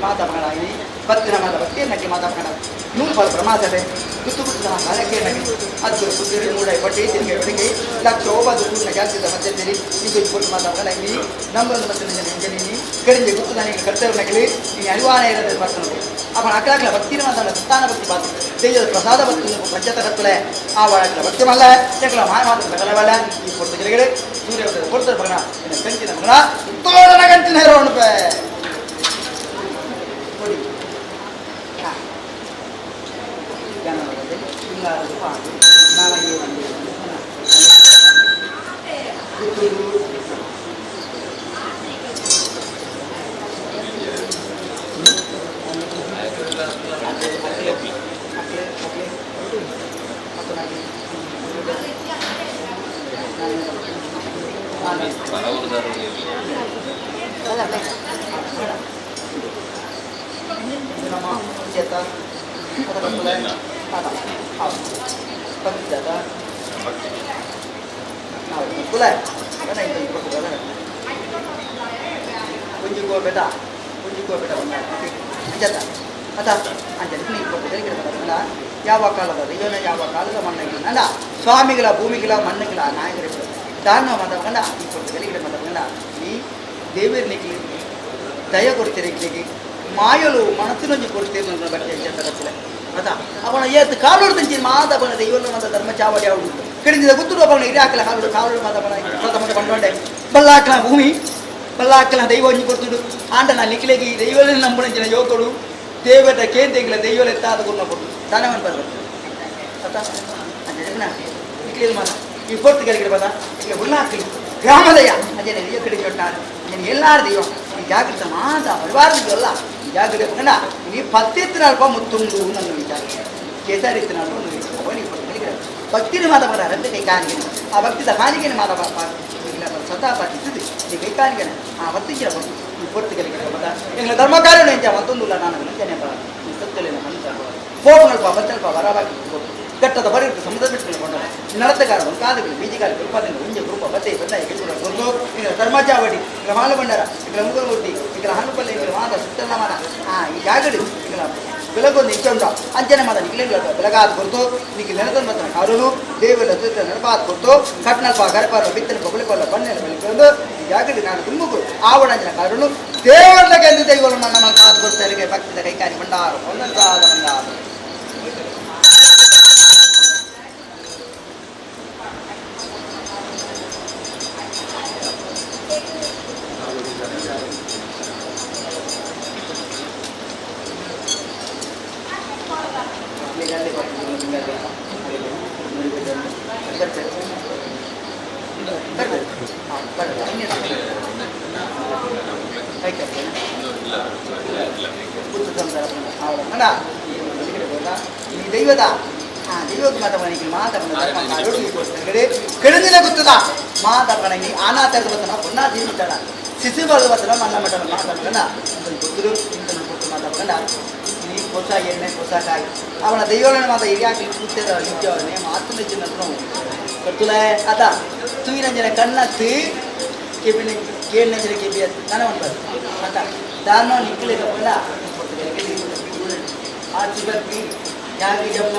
ಮಾತಾಡ ಈ ಬತ್ತಿನ ಮಾತ ಬಟ್ಟೆ ನಕ್ಕೆ ಮಾತಾಡ 100 ರೂಪಾಯಿ ಪ್ರಮಾದವೇ ಗುತ್ತು ಗುತ್ತು ಹರಕೆ ನಗೆ ಅದು ಕುದುರೆ ಮೂಡೈ ಬಟ್ಟೆ ತಿರುಗಿ ಬೆಳಗ್ಗೆ ಲಕ್ಷ ಒಬ್ಬದು ಕೂಡಿನ ಜಾತಿದ ಮಧ್ಯದಲ್ಲಿ ಇದು ಕೊಟ್ಟು ಮಾತಾಡ ಈ ನಂಬರನ್ನು ಮತ್ತೆ ನಿಂಜನಿ ಕಡಿಂಜೆ ಗುತ್ತು ನನಗೆ ಕರ್ತವ್ಯ ನಗಲಿ ಈ ಅರಿವಾನ ಇರೋದು ಬರ್ತಾನೆ ಅವನ ಅಕ್ಕಳ ಭಕ್ತಿನ ಮಾತಾಡ ಸ್ಥಾನ ಭಕ್ತಿ ಪಾತ್ರ ತೇಜದ ಪ್ರಸಾದ ಭಕ್ತಿ ಪಂಚತ ಕತ್ತಲೆ ಆ ಒಳಗಲ ಭಕ್ತಿ ಮಲ್ಲ ಚಕಲ ಮಾಯ ಮಾತ್ರ ಸಕಲವಲ್ಲ ಈ ಕೊಟ್ಟು ಜಲಿಗಡೆ ಸೂರ್ಯ ಕೊಡ್ತಾರೆ ಮಗನ ಕಂಚಿನ ಮಗನ ತೋಳನ ಕಂಚಿನ ಹೇರೋಣ ಕೊಡಿ ಯಾವ ಕಾಲದ ದೈವನ ಯಾವ ಕಾಲದ ಮಣ್ಣಗಿಲ್ಲ ಅಲ್ಲ ಸ್ವಾಮಿಗಳ ಭೂಮಿಗಳ ಮಣ್ಣುಗಳ ನಾಯಕರಿರ್ತಾರೆ దాన్ని మాత్రం ఇప్పుడు కలిగిన మాత్రం ఈ దేవుడికి దయ కొడితే మాయలు మనసు నుంచి కొడితే బట్టి చేస్తారు అదా ಅವನ ಏತ್ ಕಾಲೋಡು ತಂಚಿ ಮಾದವನ ದೈವನ ಮದ ಧರ್ಮ ಚಾವಡಿ ಅವಳು ಕಡಿಂದ ಗುತ್ತುರು ಅವನ ಇರಾಕಲ ಕಾಲೋಡು ಕಾಲೋಡು ಮಾದವನ ಪ್ರಥಮ ಬಂಡೋಡೆ ಬಲ್ಲಾಕಲ ಭೂಮಿ ಬಲ್ಲಾಕಲ ದೈವ ಒಂಜಿ ಕೊಡ್ತುಡು ಆಂಡನ ನಿಕ್ಲೆಗಿ ದೈವನ ನಂಬಣಂಚಿನ ಯೋಕಡು ದೇವದ ಕೇಂದ್ರಗಳ ದೈವಲ ಎತ್ತಾದ ಗುಣ ಕೊಡು ತಾನವನ್ ಬರ್ಬೇಕು ಅದ ಅಂಜನ ನಿಕ್ಲೆಗಿ ಮಾದ ಈ ಕೊಟ್ಟು ಕಲಿಗಿಡ ಬದ ಈಗ ಬಲ್ಲಾಕಲಿ ಗ್ರಾಮದಯ ಅಜನ ನಿಯ ಕಡಿಗೆ ಒಟ್ಟಾರೆ నేను ಎಲ್ಲಾರು ದೈವ ಈ ಜಾಗೃತ ಮಾದ ಪರಿವಾರದಿಲ್ಲ ಜಾಗೃತ ಕಂಡ ಈ 10 ಎತ್ತಿನಾಲ್ಪ ಮುತ್ತುಂಡು ನನ್ನ ವಿಚಾರ ಕೇಸರಿ ಎತ್ತಿನಾಲ್ಪ ಒಂದು ವಿಚಾರ ಅವನಿಗೆ ಕೊಟ್ಟು ಭಕ್ತಿನ ಮಾತಾಡ ರದ್ದ ಕೈ ಕಾಣಿಗೆ ಆ ಭಕ್ತಿದ ಹಾನಿಗೆ ಮಾತಾಡ ಸ್ವತಃ ಪಾತಿಸಿದ್ದು ಈ ಕೈ ಕಾಣಿಗೆ ಆ ಹೊತ್ತಿಗೆ ಈ ಕೊಟ್ಟು ಕಲಿಗೆ ಮತ ಎಂಗ್ಲ ಧರ್ಮ ಕಾರ್ಯ ಎಂಜ ಮತ್ತೊಂದುಲ್ಲ ನಾನು ನಂಜನೆ ಸತ್ತಲಿನ ಮನುಷ್ಯ ಫೋಟೋನಲ್ಪ ಬಚ್ಚಲ್ಪ ವರವಾಗಿ ಘಟ್ಟದ ಬರೀರ್ತು ಸಮುದ್ರ ಬಿಟ್ಟುಕೊಂಡು ನಡತೆಗಾರ ಕಾದಗಳು ಬೀಜಿಗಾಲಿ ಉತ್ಪಾದನೆ ಮುಂಜೆ ಗ್ರೂಪ ಬತ್ತೆ ಬದ್ದಾಯಿ ಗೆಲ್ಲುವ ಗುರುತು ಈಗ ಧರ್ಮಾಚಾವಡಿ ಈಗ ಹಾಲು ಬಂಡಾರ ಈಗ ಮುಗುರುಮೂರ್ತಿ ಈಗ ಹಣ್ಣುಪಲ್ಲೆ ಈಗ ಮಾದ ಸುತ್ತಲಮಾನ ಈ ಜಾಗಗಳು ಈಗ ಬೆಳಗೊಂದು ಇಚ್ಛೆ ಉಂಟು ಅಂಚನೆ ಮಾದ ನಿಖಿಲ ಬೆಳಗಾದ ಕೊಡ್ತು ನಿಖಿಲ್ ನೆನದ ಮತ್ತು ಅರುಳು ದೇವರ ನೆನಪಾದ ಕೊಡ್ತು ಕಟ್ನಲ್ಪ ಗರ್ಭ ಬಿತ್ತನ ಬೊಗಳಿಪಲ್ಲ ಬಣ್ಣೆಲ್ಲ ಬೆಳಕೊಂಡು ಈ ಜಾಗದಲ್ಲಿ ನಾನು ತುಂಬುಗಳು ಆವಡಂಜನ ಕಾರಣ ದೇವರಿಗೆ ಎಂದು ದೈವಗಳು ನಮ್ಮ ಕಾದು ಕೊಡ್ತಾರೆ ಭಕ್ತಿದ ಕೈಕಾರಿ ಬಂಡಾರ ಒಂದೊಂದಾದ ಬಂಡಾರ ಈ ದೈವದ ದೈವದ ಮಾತವನಿಗೆ ಮಾತವನಿಗೆ ಕೆಳದಿನ ಗೊತ್ತದ ಮಾತವನಿಗೆ ಆನಾತರದ ಬತ್ತನ ಪುನಃ ಜೀವಿತಾಳ ಶಿಶುಬಾಳು ಬತ್ತನ ಮನ್ನ ಮಠದ ಮಾತವನ ಗೊತ್ತರು ಇಂತನ ಕೊಟ್ಟು ಮಾತವನ ಈ ಹೊಸ ಎಣ್ಣೆ ಹೊಸ ಕಾಯಿ ಅವನ ದೈವನ ಮಾತ ಹಿರಿಯಾಗಿ ಕೂತಿದ ನಿತ್ಯವನೇ ಮಾತು ನೆಚ್ಚಿನ ಗೊತ್ತುಲ ಅದ ತೂಯಿನಂಜನ ಕಣ್ಣತ್ತಿ ಕೆಬಿನ ಕೇಳಿನಂಜನ ಕೆಬಿ ನಾನು ಅನ್ಬಾರ್ದು ಅಂತ ದಾನೋ ನಿಕ್ಕಲಿಗೆ ಬಂದ ಆ ಚಿಗರ್ತಿ ಯಾಗಿ ಜಮ್ಮ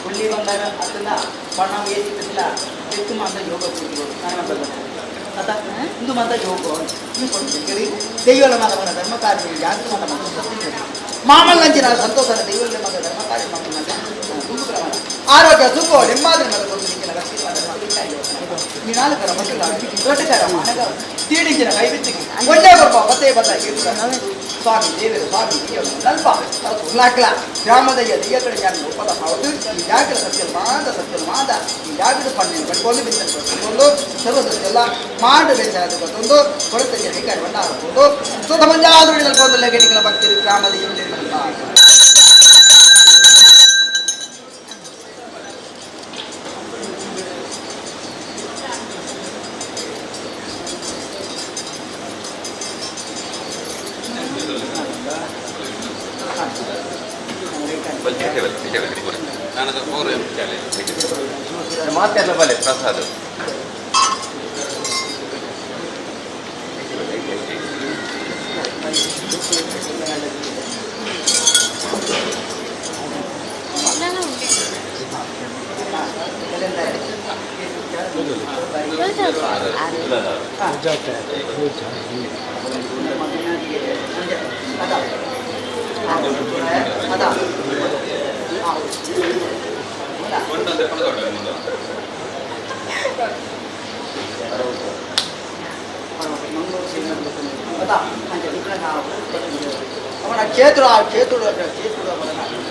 ಹುಳ್ಳಿ ಬಂದಾಗ ಅದನ್ನ ಬಣ್ಣ ಏಸಿಲ್ಲ ಹೆಚ್ಚು ಮಾತ್ರ ಯೋಗ ಕೂತಿರೋದು ನಾನು ಅನ್ಬಾರ್ದು ಅದ ಇಂದು ಮಾತ್ರ ಯೋಗ ಕೊಡ್ತೀನಿ ದೈವಲ ಮಾತವನ ಧರ್ಮ ಕಾರ್ಯ ಜಾಸ್ತಿ ಮಾತ ಮಾಮಲ್ ನಂಚಿನ ಸಂತೋಷನ ದೈವಲ ಮಾತ ಧರ್ಮ ಕಾರ್ಯ ಮಾತ ಆರೋಗ್ಯ ಸುಖ ನೆಮ್ಮದಿ ಮತ మీ నాలుగు మసలు తోటకార మనగా తీడించిన కైవిత్తికి కొండే గొప్ప బతే బత స్వామి ದೇವರು ಸ್ವಾಮಿ ನಲ್ಪ ಉಲ್ಲಾಕ್ಲ ಗ್ರಾಮದಯ್ಯ ದೆಯ್ಯಕಡೆ ಜಾಗ ಒಪ್ಪದ ಹೌದು ಈ ಜಾಗದ ಸತ್ಯ ಮಾದ ಈ ಜಾಗದ ಪಣ್ಣೆ ಪಡ್ಕೊಂಡು ಬಿತ್ತನೆ ಪಡ್ಕೊಂಡು ಸರ್ವ ಸತ್ಯಲ್ಲ ಮಾಡು ಬೇಸಾದ ಗೊತ್ತೊಂದು ಕೊಳತೆ ಕೈಕಾಡಿ ಬಂಡ ಹಾಕೊಂಡು ಸುತ ಮಂಜಾದ್ರು ನಿಲ್ಕೊಂಡು ಲೆಗಡಿಗಳ ಭಕ್ತಿ ಗ್ರಾಮದ ಮಾತೆಲ್ಲ ಬಲೆ ಪ್ರಸಾದ ಅವನ ಕ್ಷೇತ್ರ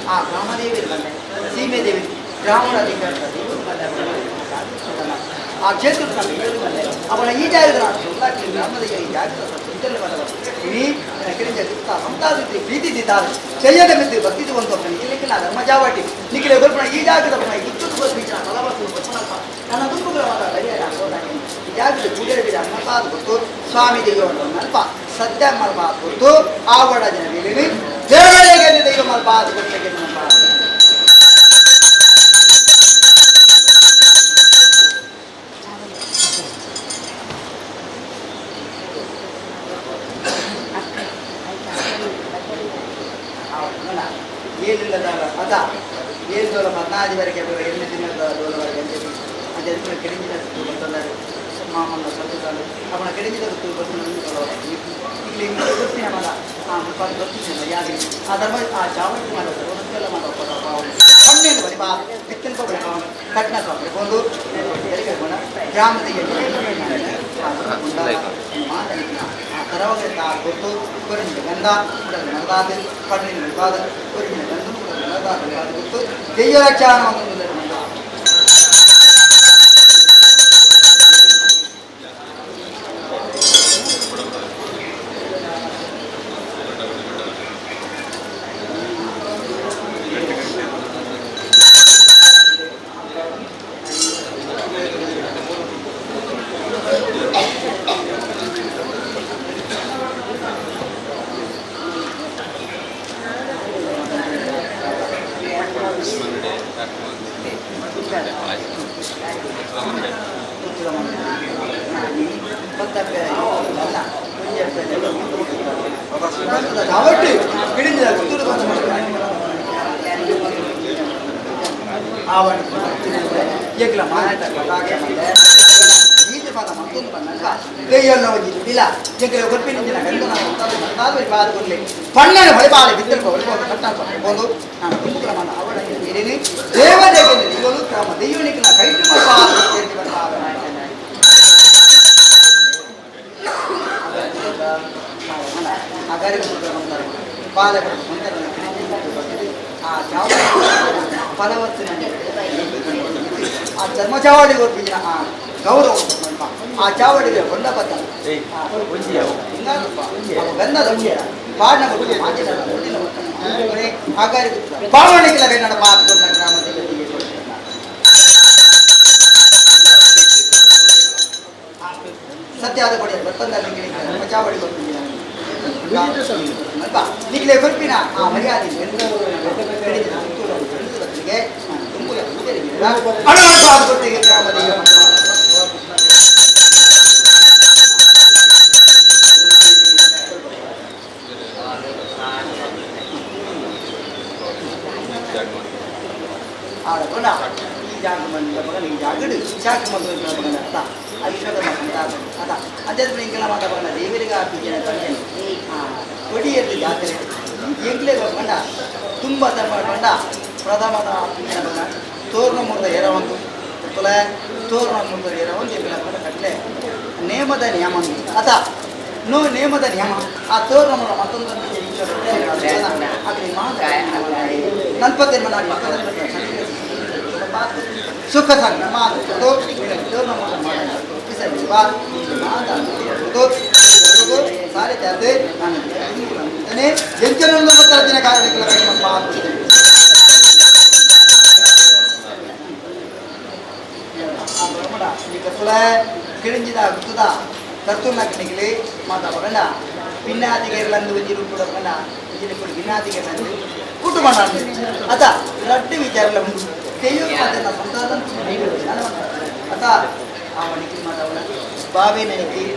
ಆ ಗ್ರಾಮದೇವಿ ಸೀಮೆ ದೇವಿ ಬ್ರಾಹ್ಮಣ ಆ ಕ್ಷೇತ್ರ ಅವನ ಈ ಜಾಗದ ಗ್ರಾಮದ ಈ ಜಾಗದ ಸಂತಾದಿ ಪ್ರೀತಿ ದಿದ್ದಾರೆ చెయ్యడ మిత్తి భక్తి వంతోని ఇలికిన ధర్మజావటి నికిలే గొల్పన ఈ జాగద పన ఇచ్చుకు బీచన కలవకు బొచ్చన ನನ್ನ ದುಂಬುಗಳ ಮಾಡ ಬರಿಯಾಡ ಹೋದಾನೆ ಈ ಜಾಗದ ಪೂಜೆ ಬಿಡ ಅನ್ನಪಾದ ಗೊತ್ತು ಸ್ವಾಮಿ ದೇವರು ನಲ್ಪ ಸತ್ಯ ಮಲ್ಪಾದ ಗೊತ್ತು ಆವಡ ಜನ ಬಿಲಿನಿ ದೇವರಿಗೆ ದೈವ ಮಲ್ಪಾದ ಗೊತ್ತಿಗೆ ನಲ್ಪ ಏನಿಲ್ಲದ ಅದ ಏನು ದೋಲ 14 ವರೆಗೆ 8 ದಿನದ ದೋಲವರೆಗೆ ಅಂತ ಅದಕ್ಕೆ ಕೆಳಗಿನ ಬಂತಂದರೆ ಮಾಮಲ್ಲ ಸಂತೋಷಾಲು ಅವನ ಕೆಳಗಿನ ಇಲ್ಲಿ ಗೊತ್ತಿನ ಮಗ ಗೊತ್ತಿನ ಯಾಕೆ ಆ ಧರ್ಮ ಆ ಚಾವಟಿ ಮಾಡೋದು ಒಂದೆಲ್ಲ ಮಾಡೋ ಹಣ್ಣೇನು ಬರೀ ಬಾ ಬಿತ್ತನ ಕೊಬ್ಬರಿ ಕಟ್ನ ಕೊಬ್ಬರಿ ಒಂದು ಗ್ರಾಮದಿಗೆ ಆ ತರವಾಗಿ ಗೊತ್ತು ಕೊರಿನ ಗಂಧ ನರದಾದ ಕಣ್ಣಿನ ವಿವಾದ ಕೊರಿನ ಗಂಧ ನರದಾದ ಗೊತ್ತು ದೆಯ್ಯರಕ್ಷಾನ కాబట్టి కిడింది గుంటూరు ఆవడి ఏకల మాట కటాక మందే ఈది పద మంతుని పన్నక దేయల్లో జిల్లా ఏకల కొర్పినించిన గందన అంతాలు బాద కొల్లే పన్నన బలిపాలి బిద్దలు బలిపోత కట్టాక పోదు ನಾನು ತುಂಬುಗಳ ಮನ ಅವಳ ನೀರಿನಿ ದೇವತೆಗೆ ನಿಗಲು ಕ್ರಮ ದೆಯ್ಯೋನಿಗೆ ನಾ ಕೈಟು ಮಪ್ಪ ಸೇರಿ ಬರ್ತಾವೆ ಅಗಾರಿ ಬಂತಾರೆ ಬಾಲಕರು ಆ ಚಾವಡಿ ಫಲವತ್ತಿನ ಆ ಚರ್ಮಚಾವಡಿ ಒಪ್ಪಿನ ಆ ಗೌರವ ಆ ಚಾವಡಿಗೆ ಕೊಂಡ ಬದ್ದ ಗಂಧದ ಪಾಡಿನ ಅಗಾರಿ ಬಾವಣಿಗೆ ಕನ್ನಡ ಮಾತುಕೊಂಡ ಗ್ರಾಮದಲ್ಲಿ ಸತ್ಯಾದ ಕೊಡಿ ಬತ್ತಂದಲ್ಲಿ ಚಾವಡಿ ಒಪ್ಪಿನ ನಿಖಿಲೆ ಕೊಪ್ಪಿನ ಆ ಮರ್ಯಾದೆ ಕೊಟ್ಟಿಗೆ ಗ್ರಾಮದಲ್ಲಿ ಆಡಕೊಂಡ ಈ ಜಾಗ ಮಂದಿರ ಮಗನ ಈ ಜಾಗಡು ಶಾಖ ಮಗನ ಮಗನ ಅರ್ಥ ಐಶ್ವರ್ಯ ಅದ ಅದೇ ಇಂಕಲ ಮಾತಾಡೋಣ ದೇವರಿಗೆ ಆಪಿನ ತಂದೆ ಕೊಡಿಯಲ್ಲಿ ಜಾತ್ರೆ ಎಂಗ್ಲೇ ಬಂಡ ತುಂಬ ಬಂಡ ಪ್ರಥಮದ ಆಪಿನ ತೋರ್ಣ ಮುರ್ದ ಎರವೊಂದು ತುಲ ತೋರ್ಣ ಮುರ್ದ ಎರವೊಂದು ಎಂಗಿನ ಬಂಡ ಕಟ್ಲೆ ನೇಮದ ನಿಯಮ ಅದ ನೋ ನೇಮದ ನಿಯಮ ಆ ತೋರ್ಣ ಮುರ ಮತ್ತೊಂದು ನಲ್ಪತ್ತೇನು ಮಾಡಿ ಸುಖ ಸಂಘ ಮಾತು ಸಾರಿ ಜಾತೆ ನಾನು ಎಂಚನೊಂದು ದಿನ ಕಾರ್ಯಕ್ರಮ ಕಿಳಿಂಜಿದ ಗುತ್ತದ ಕರ್ತೂರ್ನ ಕಿಣಿಗಿಲಿ ಮಾತಾಡೋಣ ಭಿನ್ನಾದಿಗೆರ್ಲಂದು ಒಂಜಿರು ಕೂಡ ಇಂಜಿನ ಕೂಡ ಭಿನ್ನಾದಿಗೆರ್ಲಂದು ಕುಟುಂಬ ಅದ ರಡ್ಡು ವಿಚಾರಲ ಉಂಟು ತೆಯ್ಯು ಅದನ್ನ ಸಂಸಾರ ಅದ ಅವನಿಗೆ ಮಾತಾಡೋಣ ಬಾವಿ ನನಗೆ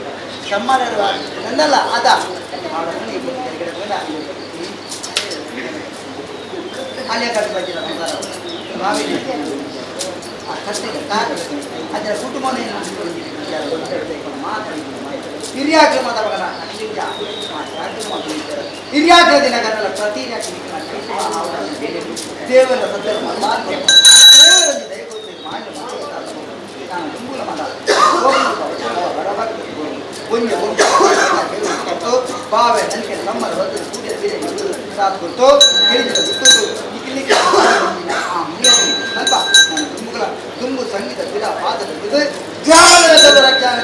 ಸಮ್ಮಾನರು ನಂದಲ್ಲ ಅದ ಅಲ್ಲಿಯ ಕಟ್ಟು ಬಂದಿರ ಸಂಸಾರ ಬಾವಿ ಅದರ ಕುಟುಂಬನೇ ಮಾತಾಡಿ ಹಿರಿಯಾಗ್ಲ ಮಾತಾಡೋಣ ಹಿರಿಯಾಗ್ಲ ದಿನ ಕನ್ನಡ ಪ್ರತಿ ದೇವರ ಸತ್ಯ ಬಾವೆ ನನಗೆ ನಮ್ಮರ ಬಂದು ಪೂಜೆ ಸೀರೆ ಸಾಥ್ ಕೊಟ್ಟು ಹೇಳಿದ ಸ್ವಲ್ಪ ನಾನು ತುಂಬುಗಳ ತುಂಬು ಸಂಗೀತ ಗಿಡ ಪಾದದ ಬಿದ್ದು ಜ್ಞಾನದ ರಕ್ಷಾನ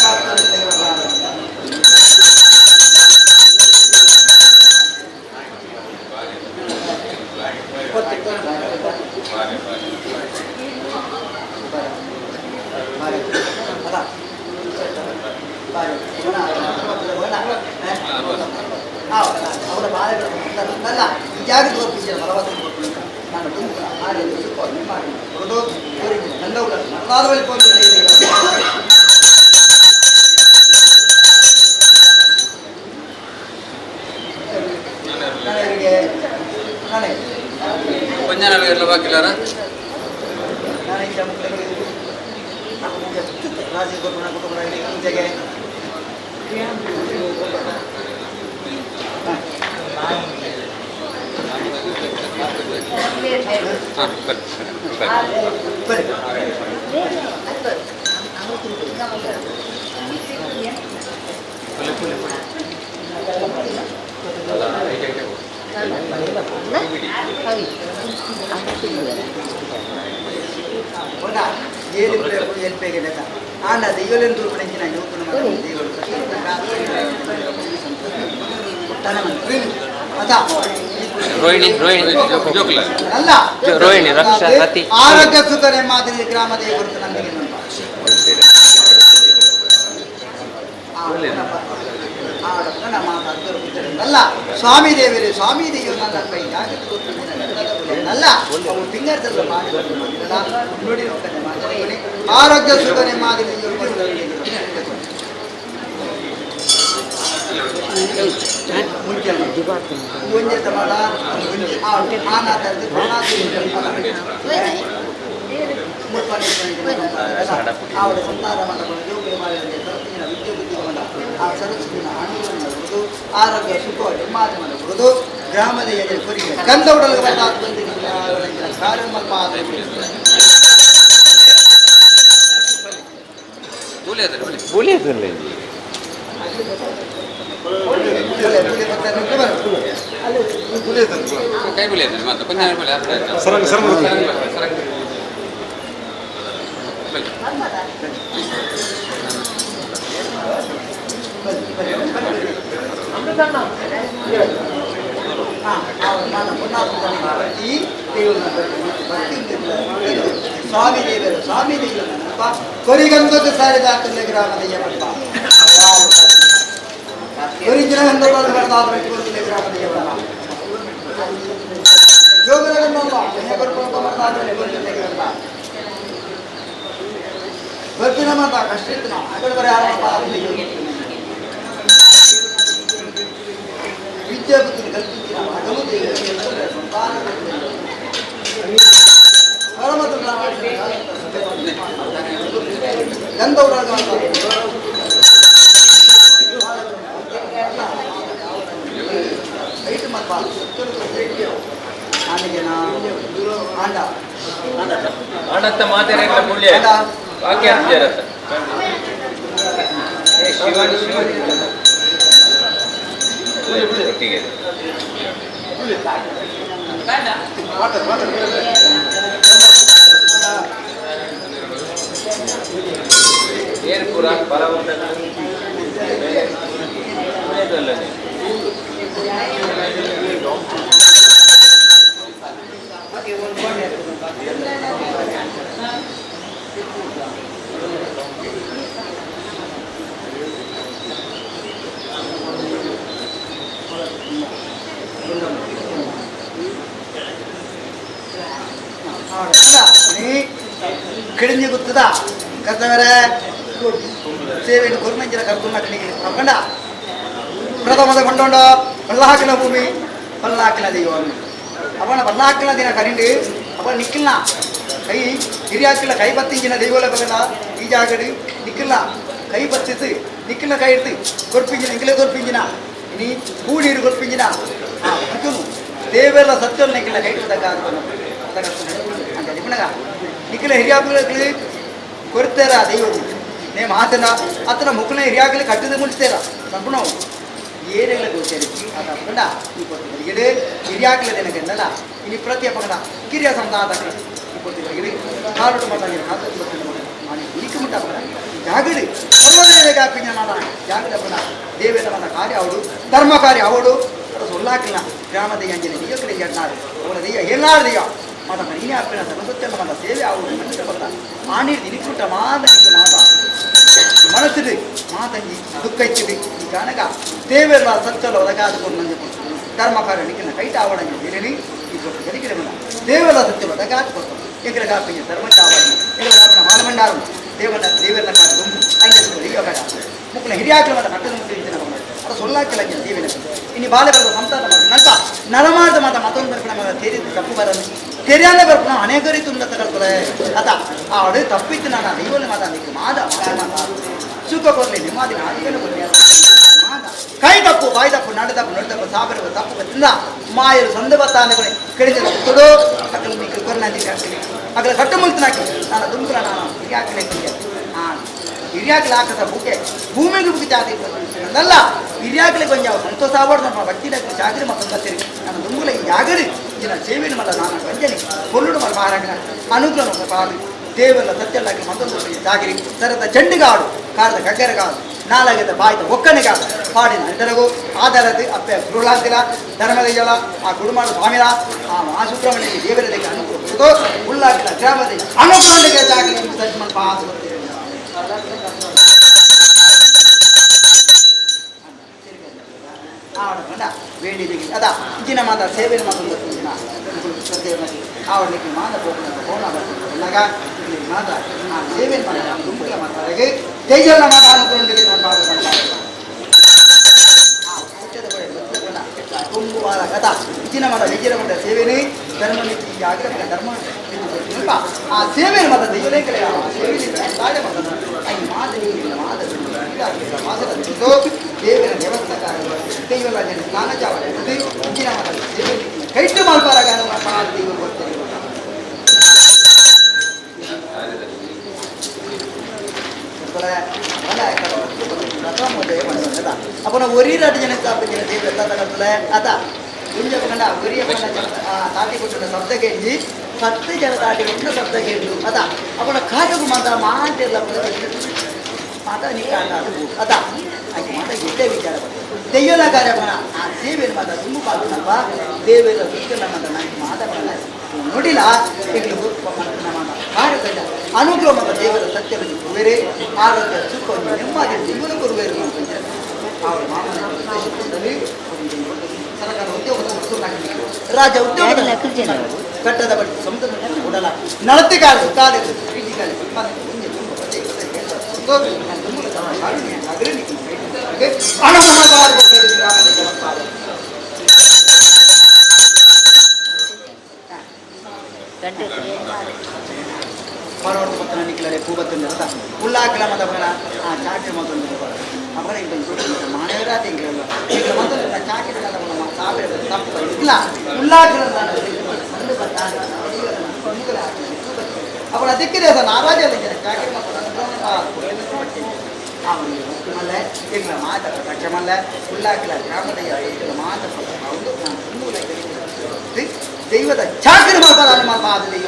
ಅವರ ಬಾಳೆಲ್ಲ ಜಾಗ ತೋರಿಸಿದ ಬಲವತ್ತನ್ನು ಕೊಟ್ಟು ನಾನು ತುಂಬ ಮಾಡಿ ಮಾಡಿ ಕೊಡೋದು ನಂದವುಗಳ ನರದಾದವಲ್ಲಿ ನನಗೆ ನನಗೆ கொஞ்ச நாள் வீட்டில் பார்க்கலாரா ನಾನು ಆಂಡ ದೈವಲೆನ್ ತುರುಪುಣಂಚಿನ ಯುವಕನ ರೋಹಿಣಿ ಅಲ್ಲ ರೋಹಿಣಿ ರಕ್ಷಾ ರತಿ ಆರೋಗ್ಯ ಸುಖನೆ ಮಾದರಿ ಗ್ರಾಮ ದೇವರು ನಂದಿಗೆ ಅಲ್ಲ ಸ್ವಾಮಿ ದೇವರು ಸ್ವಾಮಿ ದೇವರು ನನ್ನ ಕೈ ಅಲ್ಲ ಫಿಂಗರ್ಸ್ ನೋಡಿ ಆರೋಗ್ಯ ಸುಖನೆ ಮಾದರಿ ಮುಂಚೆ ಮುಂಜೆ ತಮಾಡ ಆವಿಡ ಸಂತಾನ ಮಂಡಪಗಳು ಯೋಗ ಮಾಡಿದ ವಿದ್ಯುತ್ ಆ ಸರಸ್ವತಿನ ಆನಂದಬಹುದು ಆರೋಗ್ಯ ಸುಖ ನಿರ್ಮಾಣ ಮಾಡಬಹುದು ಗ್ರಾಮದ ಎದುರು ಕೊರಿಗೆ ಗಂಧ ಉಡಲು ಸ್ವಾಮಿ ದೇವರು ಸ್ವಾಮಿ ದೇವರು ಕೊರಿಗಂದದ್ದು ಸಾರಿದ ಗ್ರಾಮದ ಒರಿಜಿನ ಗ್ರಾಮದ ಬರ್ತಿನ ಮಾತ ಕಷ್ಟ ಇತ್ತು ನಾವು ಆಗಲು ಬರೀ ವಿದ್ಯಾಬುದ್ಧಿನ ಕಲ್ಪಿಸಿನ ಮಗನು ಸಂತಾನ ಗಂಧೌರಾಗ ಆನಂತ ಮಾತೆರೆಗಳ ಮೂಲ್ಯ ವಾಕ್ಯ ಅಂತಿರತ್ತ ಶಿವಾನಿ ಶಿವಾನಿ ಒಟ್ಟಿಗೆ ಏನು ಪುರ ಬರವಂತ ಕಿಡಿഞ്ഞു കുത്തുക കർത്തവരെ ಸೇವೆಯನ್ನು ಗುರುಮಂಜಿನ ಕರ್ಕೊಂಡ ಕಡೆಗೆ ಹಾಕೊಂಡ ಪ್ರಥಮದ ಕೊಂಡೋಂಡ ಪಲ್ಲಾಕಿನ ಭೂಮಿ ಪಲ್ಲಾಕಿನ ದೈವ ಅವನ ಪಲ್ಲಾಕಿನ ದಿನ ಕರಿಂಡು ಅವನ ನಿಕ್ಕಿಲ್ಲ ಕೈ ಹಿರಿಯಾಕಿಲ್ಲ ಕೈ ಬತ್ತಿಂಚಿನ ದೈವಲ ಬಗಲ ಈ ಜಾಗಡಿ ನಿಕ್ಕಿಲ್ಲ ಕೈ ಬತ್ತಿತ್ತು ನಿಕ್ಕಿಲ್ಲ ಕೈ ಇಡ್ತು ಕೊರ್ಪಿಂಜಿನ ಇಂಗ್ಲೇ ಕೊರ್ಪಿಂಜಿನ ಇನಿ ಕೂಡಿರು ಕೊರ್ಪಿಂಜಿನ ಅರ್ಜುನು ದೇವೆಲ್ಲ ಸತ್ಯವನ್ನು ನಿಕ್ಕಿಲ್ಲ ಕೈ ಇಡ್ತಕ್ಕ ಅಂತ ನಿಪ್ಪಣಗ ನಿಕ್ಕಿಲ್ಲ ಹಿರಿಯಾಕುಗಳಿಗೆ ಕೊಡ್ತಾರ ದೈವವು ನೇಮ್ ಆತನ ಆತನ ಮುಖನ ಹಿರಿಯಾಗಲಿ ಕಟ್ಟಿದ ಮುಡಿಸ್ತಾರ ಸಂಪೂರ್ಣ ಏನೆಲ್ಲ ಗೊತ್ತೇರಿ ಅದು ಅಪ್ಪಂಡ ಈ ಕೊಟ್ಟಿದ್ದಾರೆ ಹಿರಿಯಾಗಲಿ ನನಗೆನ್ನಲ್ಲ ಇನ್ನು ಪ್ರತಿ ಅಪ್ಪಂಡ ಕಿರಿಯ ಸಂತಾದ ಈ ಕೊಟ್ಟಿದ್ದಾರೆ ಕಾಲು ಮಾತಾಡಿ ಮಾಡಿ ಉಳಿಕೆ ಮುಟ್ಟ ಜಾಗಡಿ ಸರ್ವದೇವಗೆ ಹಾಕಿನ ಮಾಡ ಜಾಗದ ಅಪ್ಪಣ ದೇವೇದ ಮನ ಕಾರ್ಯ ಅವಡು ಧರ್ಮ ಕಾರ್ಯ ಅವಡು ಅದು ಸೊಲ್ಲಾಕಿಲ್ಲ ಗ್ರಾಮದ ಅಂಜನೆ ದೆಯ್ಯ ಕಡೆ ಎಣ್ಣಾರು ಅವಳ ದೆಯ್ಯ ಎಲ್ಲಾರು ದೆಯ್ಯ ಮಾತ ಮನೆ ಹಾಕಿನ ಸರ್ವಸತ್ಯನ ಮಾತ ಸೇವೆ ಅವಳು ಮನುಷ್ಯ ಬರ್ತ ಆಣಿ ದಿನಿಕುಟ್ಟ ಮಾತನಿಗೆ ಮಾತ ಮನಸ್ಸಿದೆ ಮಾತಂಗಿ ದುಃಖ ಇಚ್ಚಿದೆ ಈ ಕಾರಣಗ ದೇವೆಲ್ಲ ಸಚ್ಚಲು ಒದಗಾದುಕೊಂಡು ನಂಗೆ ಧರ್ಮ ಕಾರ್ಯ ನಿಕ್ಕಿನ ಕೈಟ ಆವಡಂಗೆ ಬೇರೆ ಈ ಕೊಟ್ಟು ಕಲಿಕೆರೆ ಬಂದ ದೇವೆಲ್ಲ ಸತ್ಯ ಒದಗಾದು ಕೊಡ್ತಾರೆ ಎಕರೆ ಗಾಪಿಗೆ ಧರ್ಮ ಚಾವಡಿ ಎಕರೆ ಗಾಪಿನ ಮಾನಮಂಡಾರು ದೇವೆಲ್ಲ ಕಾಡು ದುಂಬು ಅಂಗೆ ಈಗ ಬೇಡ ಮುಕ್ಕನ ಹಿರಿಯಾಕಲ ಮಾತ ಕಟ್ಟದ ಮುಟ್ಟಿನ ಅದು ಸೊಲ್ಲಾಕಿಲ್ಲ ದೇವಿನ ಇನ್ನು ಬಾಲೆಗಳ ಸಂತಾನ ನಂತ ನರಮಾದ ಮಾತ ಮತ್ತೊಂದು ಬರ್ಪಣ ಸೇರಿದ್ದು ತಪ್ಪು ಬರಲು ತೆರೆಯಾಲೆ ಬರ್ಪಣ ಅನೇಕ ರೀತಿ ಉಂಡ ತಗೊಳ್ತಾರೆ ಅದ ಅವಳು ತಪ್ಪಿತ್ತು ನಾನು ದೈವಲ್ಲಿ ಮಾತಾಡಲಿಕ್ಕೆ ಮಾದ ಸುಖ ಕೊರಲಿ ನಿಮ್ಮಾದಿನ ಆದಿಗೆಲ್ಲ ಕೊರಲಿ ಮಾದ ಕೈ ತಪ್ಪು ಬಾಯ್ದಪ್ಪ ನಡೆದಪ್ಪ ನಡೆದಪ್ಪ ಸಾಬರವ ತಪ್ಪು ತಿಂದ ಮಾಯರು ಸಂದ ಬತ್ತ ಅಂದಕೊಂಡೆ ಕಡಿದ ತುಡು ಅಕಲ್ ಮಿಕ್ಕ ಕೊರ್ನಾದಿ ಕಾಕ್ಲಿ ಅಕಲ ಕಟ್ಟು ಮುಲ್ತನಾಕಿ ನಾನು ದುಂಕುಲ ನಾನು ಹಿರಿಯಾಕಲೆ ಹಿರಿಯಾಕಲೆ ಹಾಕದ ಬುಕ್ಕೆ ಭೂಮಿಗೆ ಬುಕ್ಕೆ ಜಾತಿ ನಲ್ಲ ಹಿರಿಯಾಕಲೆ ಕೊಂಚ ಸಂತೋಷ ಆಗ್ಬಾರ್ದು ನಮ್ಮ ಭಕ್ತಿದಾಗ ಜಾಗರಿ ಮತ್ತೊಂದು ಬರ್ತೀರಿ ನಾನು ದುಂಗುಲ ಈ ಜಾಗರಿ ದಿನ ಸೇವೆನ ಮಲ್ಲ ನಾನು ವಂಜನೆ ಕೊಲ್ಲುಡು ಮಲ್ಲ ಮಹಾರಾಜನ ಅನುಗ್ರಹ ಪಾಲಿ ದೇವರ ಸತ್ಯಲ್ಲಾಗಿ ಮತ್ತೊಂದು ಜಾಗಿರಿ ಸರದ ಚಂಡಿಗಾಡು ಕಾರದ ಕಗ್ಗರಗಾಡು ನಾಲಾಗಿದ್ದ ಬಾಯ್ದ ಒಕ್ಕಣಿಗಾಡು ಪಾಡಿನ ಇದರಗೂ ಆಧಾರದ ಅಪ್ಪೆ ಗೃಹಾಂತಿಲ ಧರ್ಮದಯ್ಯಲ ಆ ಗುಡುಮಾಡು ಸ್ವಾಮಿಲ ಆ ಸುಬ್ರಹ್ಮಣ್ಯಕ್ಕೆ ದೇವರಿಗೆ ಅನುಗ್ರಹ ಉಳ್ಳಾಗಿಲ್ಲ ಗ್ರಾಮದಲ್ಲಿ ಅನುಗ್ರಹಕ್ಕೆ ಜಾಗಿರಿ ಎಂದು ಸಜ್ಜನ ಪಾಸ್ ಬೇಡಿದೆಗೆ ಅದ ಇಂಚಿನ ಮಾತ ಸೇವೆ ಮತ್ತೊಂದು ಆವಡ್ಲಿಕ್ಕೆ ಮಾತ ಹೋಗೋಣ ಎಲ್ಲಾಗ ಮಾತ ಆ ಸೇವೆ ಗುಂಪುಗಳ ಮಾತಾಡಿಗೆ ತೇಜಲ್ಲ ಮಾತ ಅನುಕೊಂಡಿಗೆ ನಾನು ತುಂಬುವಾದ ಕಥಾ ಇಂಚಿನ ಮಾತ ವಿಜಯ ಮಠ ಸೇವೆನೇ ಧರ್ಮ ನೀತಿ ಆಗ್ರಹ ಧರ್ಮ ಆ ಸೇವೆ ಮತ ದೇವರೇ ಕಡೆ ತಾಳೆ ಮತ ದೇವರ ವ್ಯವಸ್ಥೆಕಾರ ದೈವಲ್ಲ ಜನ ಸ್ನಾನ ಚಾವಡೆ ಇಂಚಿನ ಮಾತ ಸೇವೆ ಕೈಟ್ಟು ಮಾಡ್ಬಾರಾಗ ದೇವರು ಬರ್ತಾರೆ அப்போ ஒரே ராட்டு ஜனக்கு சாப்பிட்டு தேவை எல்லா தளத்துல அதான் கொஞ்சம் கண்டா ஒரே தாட்டி கொண்டு சப்த கேஞ்சி 10 ಜನ ತಾಟಿ ಕೊಟ್ಟು ಶಬ್ದ ಕೇಳಿದ್ರು ಅದ ಅವನ ಕಾಟକୁ ಮಾತ್ರ ಮಾತೆಲ್ಲ ಮಾತ ನಿಕಾಂಡ ಅದು ಅದ ಆಕೆ ಮಾತ ಗೆದ್ದೆ ವಿಚಾರ ದೆಯ್ಯದ ಕಾರ್ಯಕ್ರಮ ಆ ದೇವೇನ ಮಾತ ತುಂಬ ಪಾಲ್ಗೊಳ್ಳಲ್ವ ದೇವೇರ ಸುತ್ತಲ ಮಾತ ನಾನು ಮಾತಾಡಲ್ಲ ನೋಡಿಲ್ಲ ಈಗಲೂ ನಮ್ಮ ಕಾರ್ಯದಲ್ಲಿ ಅನುಗ್ರಹ ಮಾತ ದೇವರ ಸತ್ಯವನ್ನು ಕೊರುವೇರೆ ಆರೋಗ್ಯ ಸುಖ ನೆಮ್ಮದಿ ಜೀವನ ಕೊರುವೇರು ಅಂತ ಅವರ ಮಾಮನಲ್ಲಿ ಸರ್ಕಾರ ಉದ್ಯೋಗದ ರಾಜ ಉದ್ಯೋಗದ ಕಟ್ಟದ ಬಳಿ ಸಮುದ್ರದಲ್ಲಿ ಕೊಡಲ್ಲ ನಳತೆ ಕಾಲ ಕಾಲೇಜು ಫಿಸಿಕಲ್ ಪರವರ್ತ ಪತ್ರ ನಿಕ್ಲರೆ ಕೂಬತ್ತಿನ ಉಳ್ಳಾಕಲ ಮದವನ ಆ ಚಾಟಿ ಮತ್ತೊಂದು ಅವರ ಇದೊಂದು ಮಾನವರಾದ ಈಗ ಮೊದಲು ಚಾಟಿ ಸಾವಿರ ತಪ್ಪು ಇಲ್ಲ ಉಳ್ಳಾಕಲ ಅವಳ ದಿಕ್ಕಿದೆ ಅದು ನಾರಾಜ ಚಾಟಿ ಅವನಿಲ್ಲ ಈಗ ಮಾತಾಡ ತಕ್ಷಮಲ್ಲ ಉಳ್ಳಾಕಲ ಗ್ರಾಮದ ಮಾತಾಡ ದೈವದ ಚಾಕರಿ ಮಾತಾಡ ಮಾತಾದ ದೈವ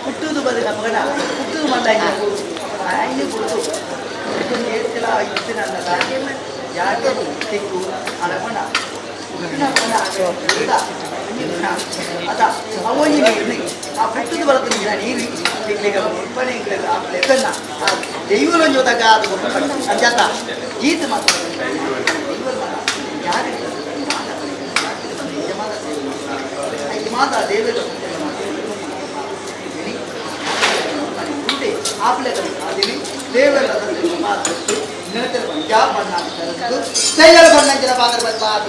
ಹುಟ್ಟುದು ಬದುಕ ಮಗನ ಹುಟ್ಟುದು ಮಂಡಾಗಿ ಐದು ಕೊಡು ಹೇಳ್ತಿಲ್ಲ ಯಾಕೆ ತೆಕ್ಕು ಅಳಕೊಂಡ ಅದ ಅವನಿ ಆ ಹುಟ್ಟುದು ಬರುತ್ತದೆ ನೀರು ಉಪ್ಪನೆ ದೈವನ ಜೊತೆಗ ಅದು ಅಂಜಾತ ಗೀತ ಮಾತ್ರ ಯಾರು ಮಾತಾ ದೇವರ आपल्या आधी देवला मात्र नंतर पंजाब बनणार तयार बनण्याच्या बाजार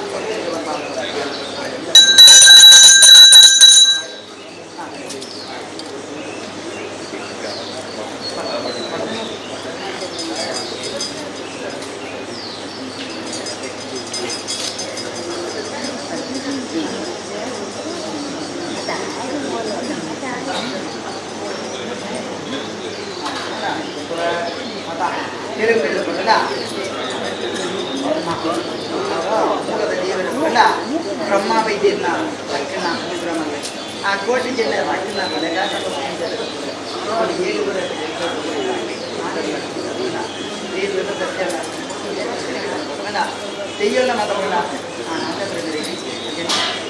ಬ್ರಹ್ಮ ವೈದ್ಯನ ರಕ್ಷಣ ಸಮುದ್ರಮಲ್ಲ ಆ ಕೋಟಿ ಜನ ರಕ್ಷಣ ತೆಯ್ಯಲ್ಲ ಮಾತಾಡೋಣ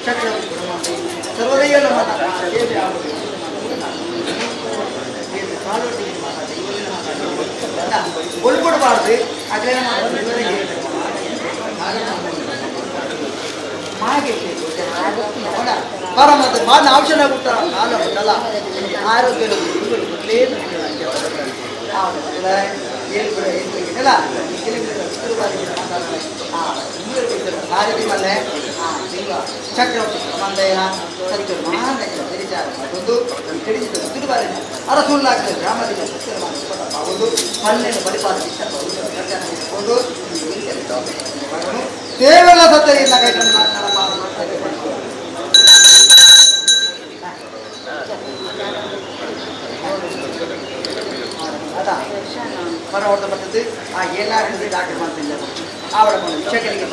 ಚಕ್ರವರ್ತಿ ಗುಣಮಂತೆ ಸರ್ವದೈವನ ಮಾತ ಸೇವೆ ಆಗುವುದು ಕಾಲೊಟ್ಟಿಗೆ ಒಳ್ಕೊಡಬಾರ್ದು ಅಗ್ಲೇನ ಮಾಗೆ ಪರಮತ ಮಾನ ಔಷಧ ಕೊಟ್ಟ ಕಾಲ ಉಂಟಲ್ಲ ಆರೋಗ್ಯ ಚಕ್ರವರ್ತಿ ಮಂದಯ್ಯ ಸತ್ಯ ಮಹಾನ್ ತಿಳಿಚಾರ ಒಂದು ತಿಳಿಸಿದ ತಿರುಬಾರಿ ಅರಸುಲ್ಲಾಗ್ತದೆ ಗ್ರಾಮದಿಂದ ಒಂದು ಮಣ್ಣನ್ನು ಪರಿಪಾಲಿಸಿಕೊಂಡು ದೇವೆಲ್ಲ ಸತ್ತೆಯಿಂದ ಕೈಕೊಂಡು ಅದ ಹೊರ ಹೊಡೆದ ಬರ್ತದೆ ಆ ಏನಾಗ್ತದೆ ಡಾಕ್ಟರ್ ಮಾಡ್ತಿಲ್ಲ ಅವಳ ಶಿಕ್ಷಕರಿಗೆ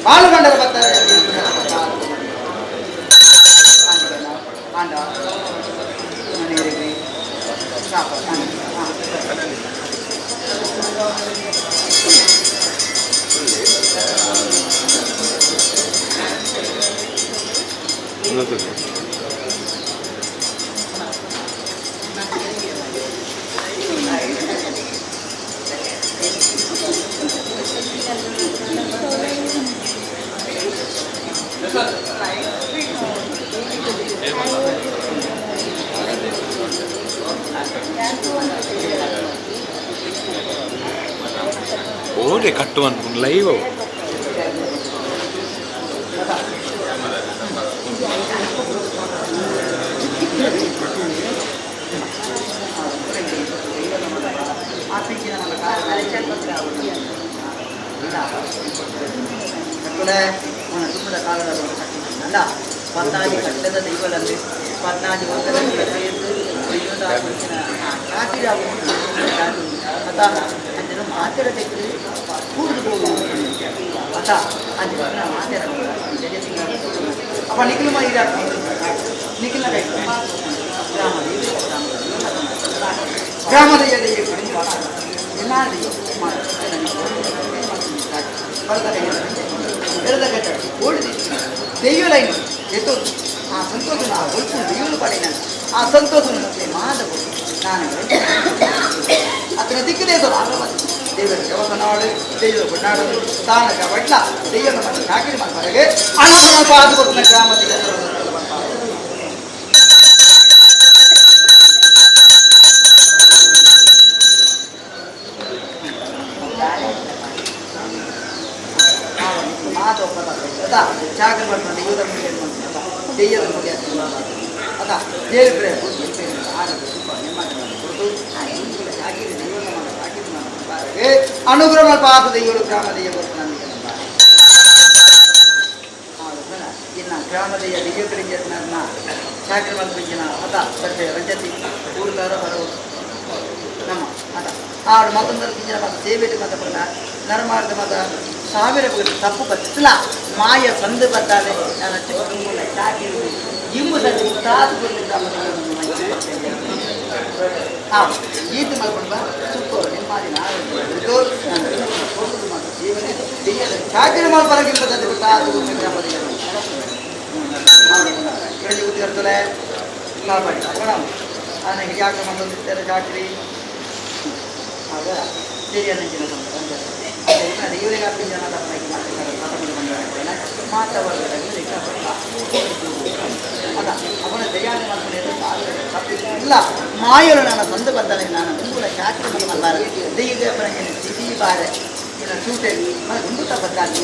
ಬಾಳುಗಂಡರ ಬರ್ತಾರೆ ಓಕೆ ಕಟ್ಟುವನ್ ಲೈವ್ ತುಂಬ ಕಾಲದ ಅಲ್ಲ ಪತ್ತಾಜಿ ಕಟ್ಟದ ದೈವದಲ್ಲಿ ಪತ್ತಾಜಿ ಒಂದರಲ್ಲಿ ಅದನ್ನು ಮಾತಾಡ ಕೂಡಿದು ಅತ ಅದು ಮಾತಾಡ ಅಪ್ಪ ನಿಖಿಲ್ ಮಾಡಿ ನಿಖಿಲ್ ಗ್ರಾಮದ ದೆಯ್ಯಲೈನು ಎತ್ತು ಆ ಸಂತೋಷ ಹೊಲ್ಪು ದೆಯ್ಯಲು ಪಡೆಯ ಆ ಸಂತೋಷ ಮಾಧವ ನಾನು ಅತನ ದಿಕ್ಕದೇವರು ದೇವರ ದೇವಸ್ಥಾನವಾಡು ದೆಯ್ಯಲು ಕೊಟ್ಟಾಡೋದು ಸ್ಥಾನಕ ಬಟ್ಲ ದೆಯ್ಯಲು ಮತ್ತು ಚಾಕಿರಿ ಮಾಡ್ತಾರೆ ಅನುಗುಣ ಪಾದು ಕೊಟ್ಟಿನ ಗ್ರಾಮದ ಚಾಕರಿ ಮಾಡ್ಕೊಂಡು ಯುವದ ಮೇಲೆ ದೆಯ್ಯದ ಮೇಲೆ ಅದ ಹೇಳಿದ್ರೆ ಅನುಗ್ರಹ ಪಾದ ದೆಯ್ಯಗಳು ಗ್ರಾಮ ದೆಯ್ಯ ಇನ್ನು ಗ್ರಾಮ ದೆಯ್ಯ ದೆಯ್ಯ ಕಡೆಗೆ ಚಾಕರಿ ಮಾಡ್ಕೊಂಡ ಅದ ಬರ್ತೇ ರಂಜತಿ ಊರ್ಗಾರ ಬರೋದು ನಮ್ಮ ಅದ ಆಡು ಮತ್ತೊಂದರ ಮತ್ತು ಸೇವೆಯಲ್ಲಿ ಮತ ನರಮಾರ್ಗ ಮತ ಸಾವಿರ ತಪ್ಪು ಬಚ್ಚಲ ಮಾಯ ಸಂದು ಬರ್ತಾರೆ ಇಂಬು ಸರಿ ಈತ ಮಾಡ್ಕೊಂಡು ಬಾ ಸುತ್ತೋ ನಿಮ್ಮಾದಿ ಚಾಕಿರಿ ಮಾಡ್ಬಾರಾಗಿರ್ತದೆ ಗೊತ್ತಿರ್ತದೆ ಕಾಪಾಡಿ ಅದನ್ನ ಹಿಡಿಯಾಕ ಬಂದಿರ್ತಾರೆ ಚಾಕಿರಿ ಆಗ ಸರಿ ಅನ್ನಂಚಿನ ಇವರಿಗೆ ಅರ್ಧ ಜನ ಅಲ್ಲ ಅವನ ದಯಾನ ಇಲ್ಲ ಮಾಯಲು ನಾನು ಬಂದು ಬರ್ತಾನೆ ನಾನು ಮುಂಗುಲ ಶಾಸ್ತ್ರ ಬಂದಾರ ದೈವಪರಂಗೆ ಸ್ಥಿತಿ ಬಾರ ಇಲ್ಲ ಸೂಟೆ ಮುಂದುತ ಬರ್ತಾನೆ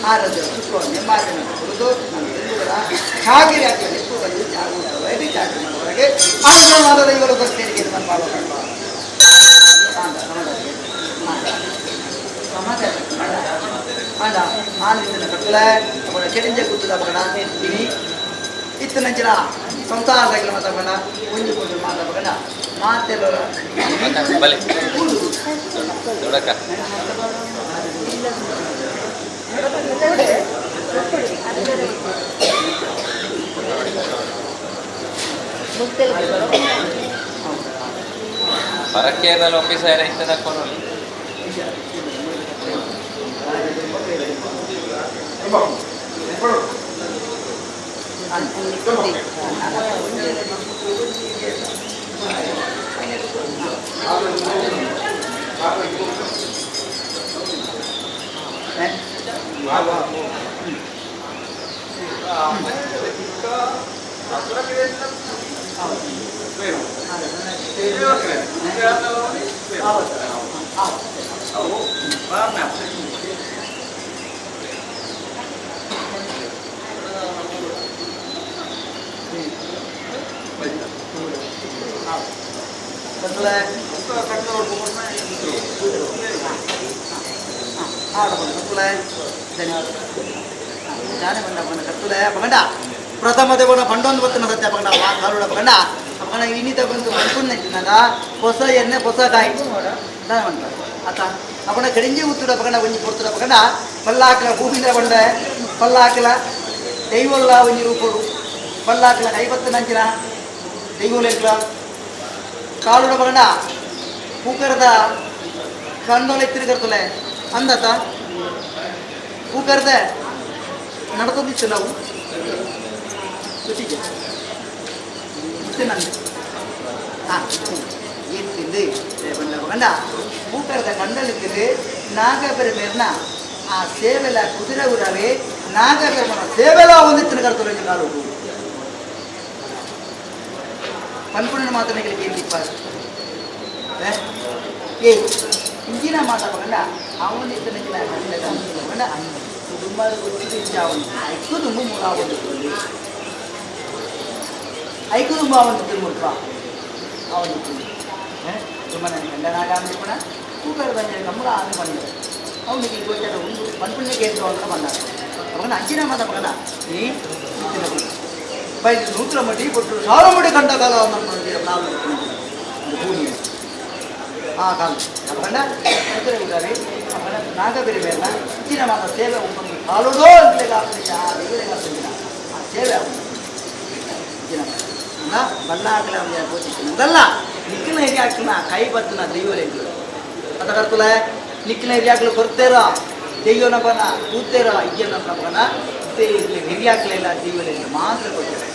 ಆರದು ಸುತ್ತೋ ನೆಮ್ಮಾರಿನ ಕುರಿದು ನಾನು ಬೆಂಗಳೂರ ಹಾಗೆ ನೆಪ್ಪುಗಳು ವೈದ್ಯ ಚಾಕರಿ ಮಾಡುವವರೆಗೆ ಅನುಗುಣವಾದ ದೈವರು ಭಕ್ತರಿಗೆ ಇದು ಮಾಡಬೇಕಲ್ವ ಅಂಡ ಆಲಿನ ಕಟ್ಟಲ ಅವರ ಕೆಡಿಂಜ ಕೂತದ ಬಗಡ ಇನಿ ಇತ್ತನಂಚಿನ ಸಂಸಾರದಾಗಿನ ಮಾತಾಡ ಒಂದು ಕೊಂಡು ಮಾತಾಡ ಮಾತೆಲ್ಲ Parakkeernal officer ಇಂತ ಕೊನು ಪ್ರಥಮದ ಪಂಡೊಂದು ಬತ್ತನ ಸತ್ಯ ಪಗಂಡ ಕಾಲುಡ ಪಗಂಡ ಪಗಂಡ ಇನ್ನಿತ ಬಂದು ಪಂಪುಣ್ಣದ ಹೊಸ ಎಣ್ಣೆ ಹೊಸ ಕಾಯಿ ಆತ ಅಪ್ಪಣ ಕಡಿಂಜಿ ಉತ್ತುಡ ಪಗಂಡ ಒಂಜಿ ಕೊಡ್ತುಡ ಪಗಂಡ ಪಲ್ಲಾಕಲ ಭೂಮಿಂದ ಬಂಡ ಪಲ್ಲಾಕಲ ದೈವಲ್ಲ ಒಂಜಿ ರೂಪಡು ಪಲ್ಲಾಕಲ ಕೈಬತ್ತು ನಂಚಿನ ದೈವಲೆಂಟ್ಲ ಕಾಲುಡ ಪಗಂಡ ಕೂಕರದ ಕಂಡೋಲ ಎತ್ತಿರಿಗರ್ತಲೆ ಅಂದತ ಕೂಕರ್ದ ನಡ್ಕೊಂಡಿತ್ತು ನಾವು ಸುಟ್ಟಿಗೆ ಇತ್ತು ನಂದು ಎತ್ತಿಂದು ಬಂದ ಪಗಂಡ ಕೂಕರದ ಕಂಡಲಿಕ್ಕಿದ್ದು ನಾಗಬೆರೆ ಮೇರ್ನ ಆ ಸೇವೆಲ ಕುದುರೆ ಊರವೇ ನಾಗಬೆರೆ ಮನ ಸೇವೆಲ ಒಂದಿತ್ತಿನ ಕರ್ತಲೆ ಕಾಲು ಪನ್ಪುಣ್ಣ ಮಾತನೆಗಳಿಗೆ ಏನಿಪ್ಪ ಏ ಇಂಜಿನ ಮಾತಾಡಬೇಕಂಡ ಅವನಿತ್ತು ನಂಜಿನ ಕಂಡ ಕುಟುಂಬದ ಗೊತ್ತಿದ್ದ ಅವನು ಐಕುದುಂಬು ಮೂಲ ಒಂದು ಐಕುದುಂಬ ಅವನು ತಿರುಮುಲ್ಪ ಅವನು ಸುಮ್ಮನೆ ಗಂಡನಾಗ ಅಂದ್ಬಿಡ ಕೂಕರ್ ಬಂದ ನಮ್ಮಳ ಆನೆ ಬಂದ ಅವನಿಗೆ ಗೊತ್ತಾಗ ಒಂದು ಪನ್ಪುಣ್ಯಕ್ಕೆ ಎದ್ದು ಅಂತ ಬಂದ ಅವನ ಅಂಚಿನ ಮಾತಾಡಬೇಕಂಡ ನೀ ಬೈದು ನೂತ್ರ ಮಡಿ ಕೊಟ್ಟು ಸಾವಿರ ಮಡಿ ಕಂಡ ಕಾಲ ನಾವು ಭೂಮಿ ಆ ಕಾಲ ಅಪ್ಪಣ್ಣ ಕುದುರೆ ಉಡಾರೆ ಅಪ್ಪಣ್ಣ ನಾಗಬೇರೆ ಬೇಡ ಹೆಚ್ಚಿನ ಮಾತ ಸೇವೆ ಉಂಟು ಕಾಲುಡೋ ಅಂತಲೇ ಆ ದೇವರಿಗೆ ಆ ಸೇವೆ ಹೆಚ್ಚಿನ ಬಲ್ಲಾಕಲ ಮೊದಲ ನಿಕ್ಕಿನ ಹಿರಿಯಾಕನ ಕೈ ಬತ್ತನ ದೈವಲೆಂದು ಅದಕ್ಕಲ್ಲ ನಿಕ್ಕಿನ ಹಿರಿಯಾಕಲು ಕೊಡ್ತೇರ ದೈವನ ಬನ ಕೂತೇರ ಅಯ್ಯನ ಬನ ಹಿರಿಯಾಕಲೆಲ್ಲ ದೈವಲೆಂದು ಮಾತ್ರ ಕೊಡ್ತಾರೆ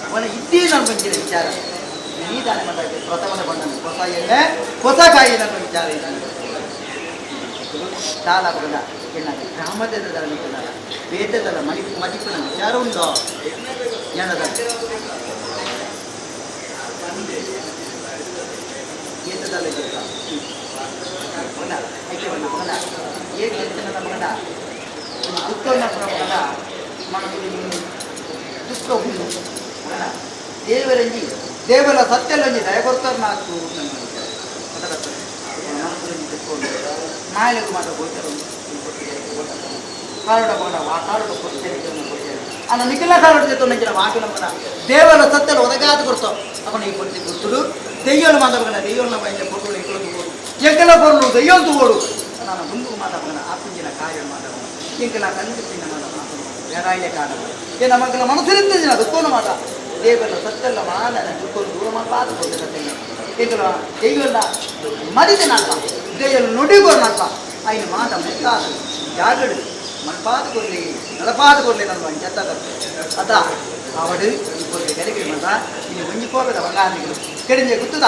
ಅವನ ಇದ್ದೇ ನಾನು ಬಂದಿರೋ ವಿಚಾರ ಈ ದಾನ ಮಾತಾಡ್ತೀನಿ ಪ್ರಥಮದ ಬಂದ ಹೊಸ ಎಣ್ಣೆ ಹೊಸ ಕಾಯಿ ನನ್ನ ವಿಚಾರ ಸಾಲ ಬಗದ ಎನ್ನ ಗ್ರಾಮದ ವೇದದ ಮಡಿಪಿನ ವಿಚಾರ ಉಂಟೋ ಏನದ ಏತದಲ್ಲ ಮಗನ ಐಕೆ ಬಂದ ಮಗನ ಏಕೆ ನನ್ನ ಮಗನ ದುಃಖವನ್ನು ಮಗನ ಮನಸ್ಸು ದುಃಖ ಹುಣ್ಣು ಮಗನ ದೇವರಂಜಿ ದೇವರ ಸತ್ಯಲಂಜಿ ದಯ ಕೊಡ್ತಾರೆ ನಾಲ್ಕು ತೆಕ್ಕೊಂಡು ಮಾಯಲೆಗೂ ಮಾತ್ರ ಕೊಡ್ತಾರೆ ಕಾರಣ ಬಂದ ಆ ಕಾರಣ ಕೊಡ್ತೇನೆ ಅನ್ನ ನಿಖಿಲ ಕಾರಣ ಜೊತೆ ನಂಜಿನ ವಾಕಿನ ಮನ ದೇವರ ಸತ್ಯಲ ಒದಗಾದ ಕೊಡ್ತಾವ ಅವನ ಈ ಕೊಡ್ತಿ ಕೊಡ್ತುಡು ದೆಯ್ಯೋಳು ಮಾತಾಡ್ಕೊಂಡ ದೆಯ್ಯೋಳ ಬೈಂದ ಕೊಟ್ಟು ಇಕ್ಕಳು ತಗೋಡು ಎಂಕೆಲ್ಲ ಬರಲು ದೆಯ್ಯೋಳು ತಗೋಡು ನಾನು ಮುಂದೆ ಮಾತಾಡ್ಕೊಂಡ ಆ ಪುಂಜಿನ ಕಾರ್ಯ ಮಾತಾಡೋಣ ಎಂಕೆಲ್ಲ ಕಂದಿನ ಮಾತಾಡೋಣ ಬೇರಾಯಿಲೆ ಕಾರಣ ಏ ನಮಗೆಲ್ಲ ಮನಸ್ಸಿರುತ್ತಿನ ದುಃಖವನ್ನು ಮಾತ ದೇವರ ಸತ್ಯಲ್ಲ ಮಾನ ದುಃಖವನ್ನು ದೂರ ಮಾಡಬಾರ್ದು ಸತ್ಯ ಏಕಲ ದೆಯ್ಯೋಲ್ಲ ಮಡಿದೆ ನಾಲ್ಕ ದೆಯ್ಯಲು ನುಡಿಗೋರು ನಾಲ್ಕ ಐನು ಮಾತ ಮುಕ್ತಾದ ಜಾಗಡು ಮಲ್ಪಾದ ಕೊರಲಿ ನಲಪಾದ ಕೊರಲಿ ನಮ್ಮ ಜತ್ತದ ಅದ ಅವಡು ಕೊರಲಿ ಕೆಳಗೆ ಮಾತ ಇಲ್ಲಿ ಒಂಜಿಕೋಬೇಡ ಬಂಗಾರಗಳು ಕೆಡಿಂಜೆ ಗುತ್ತದ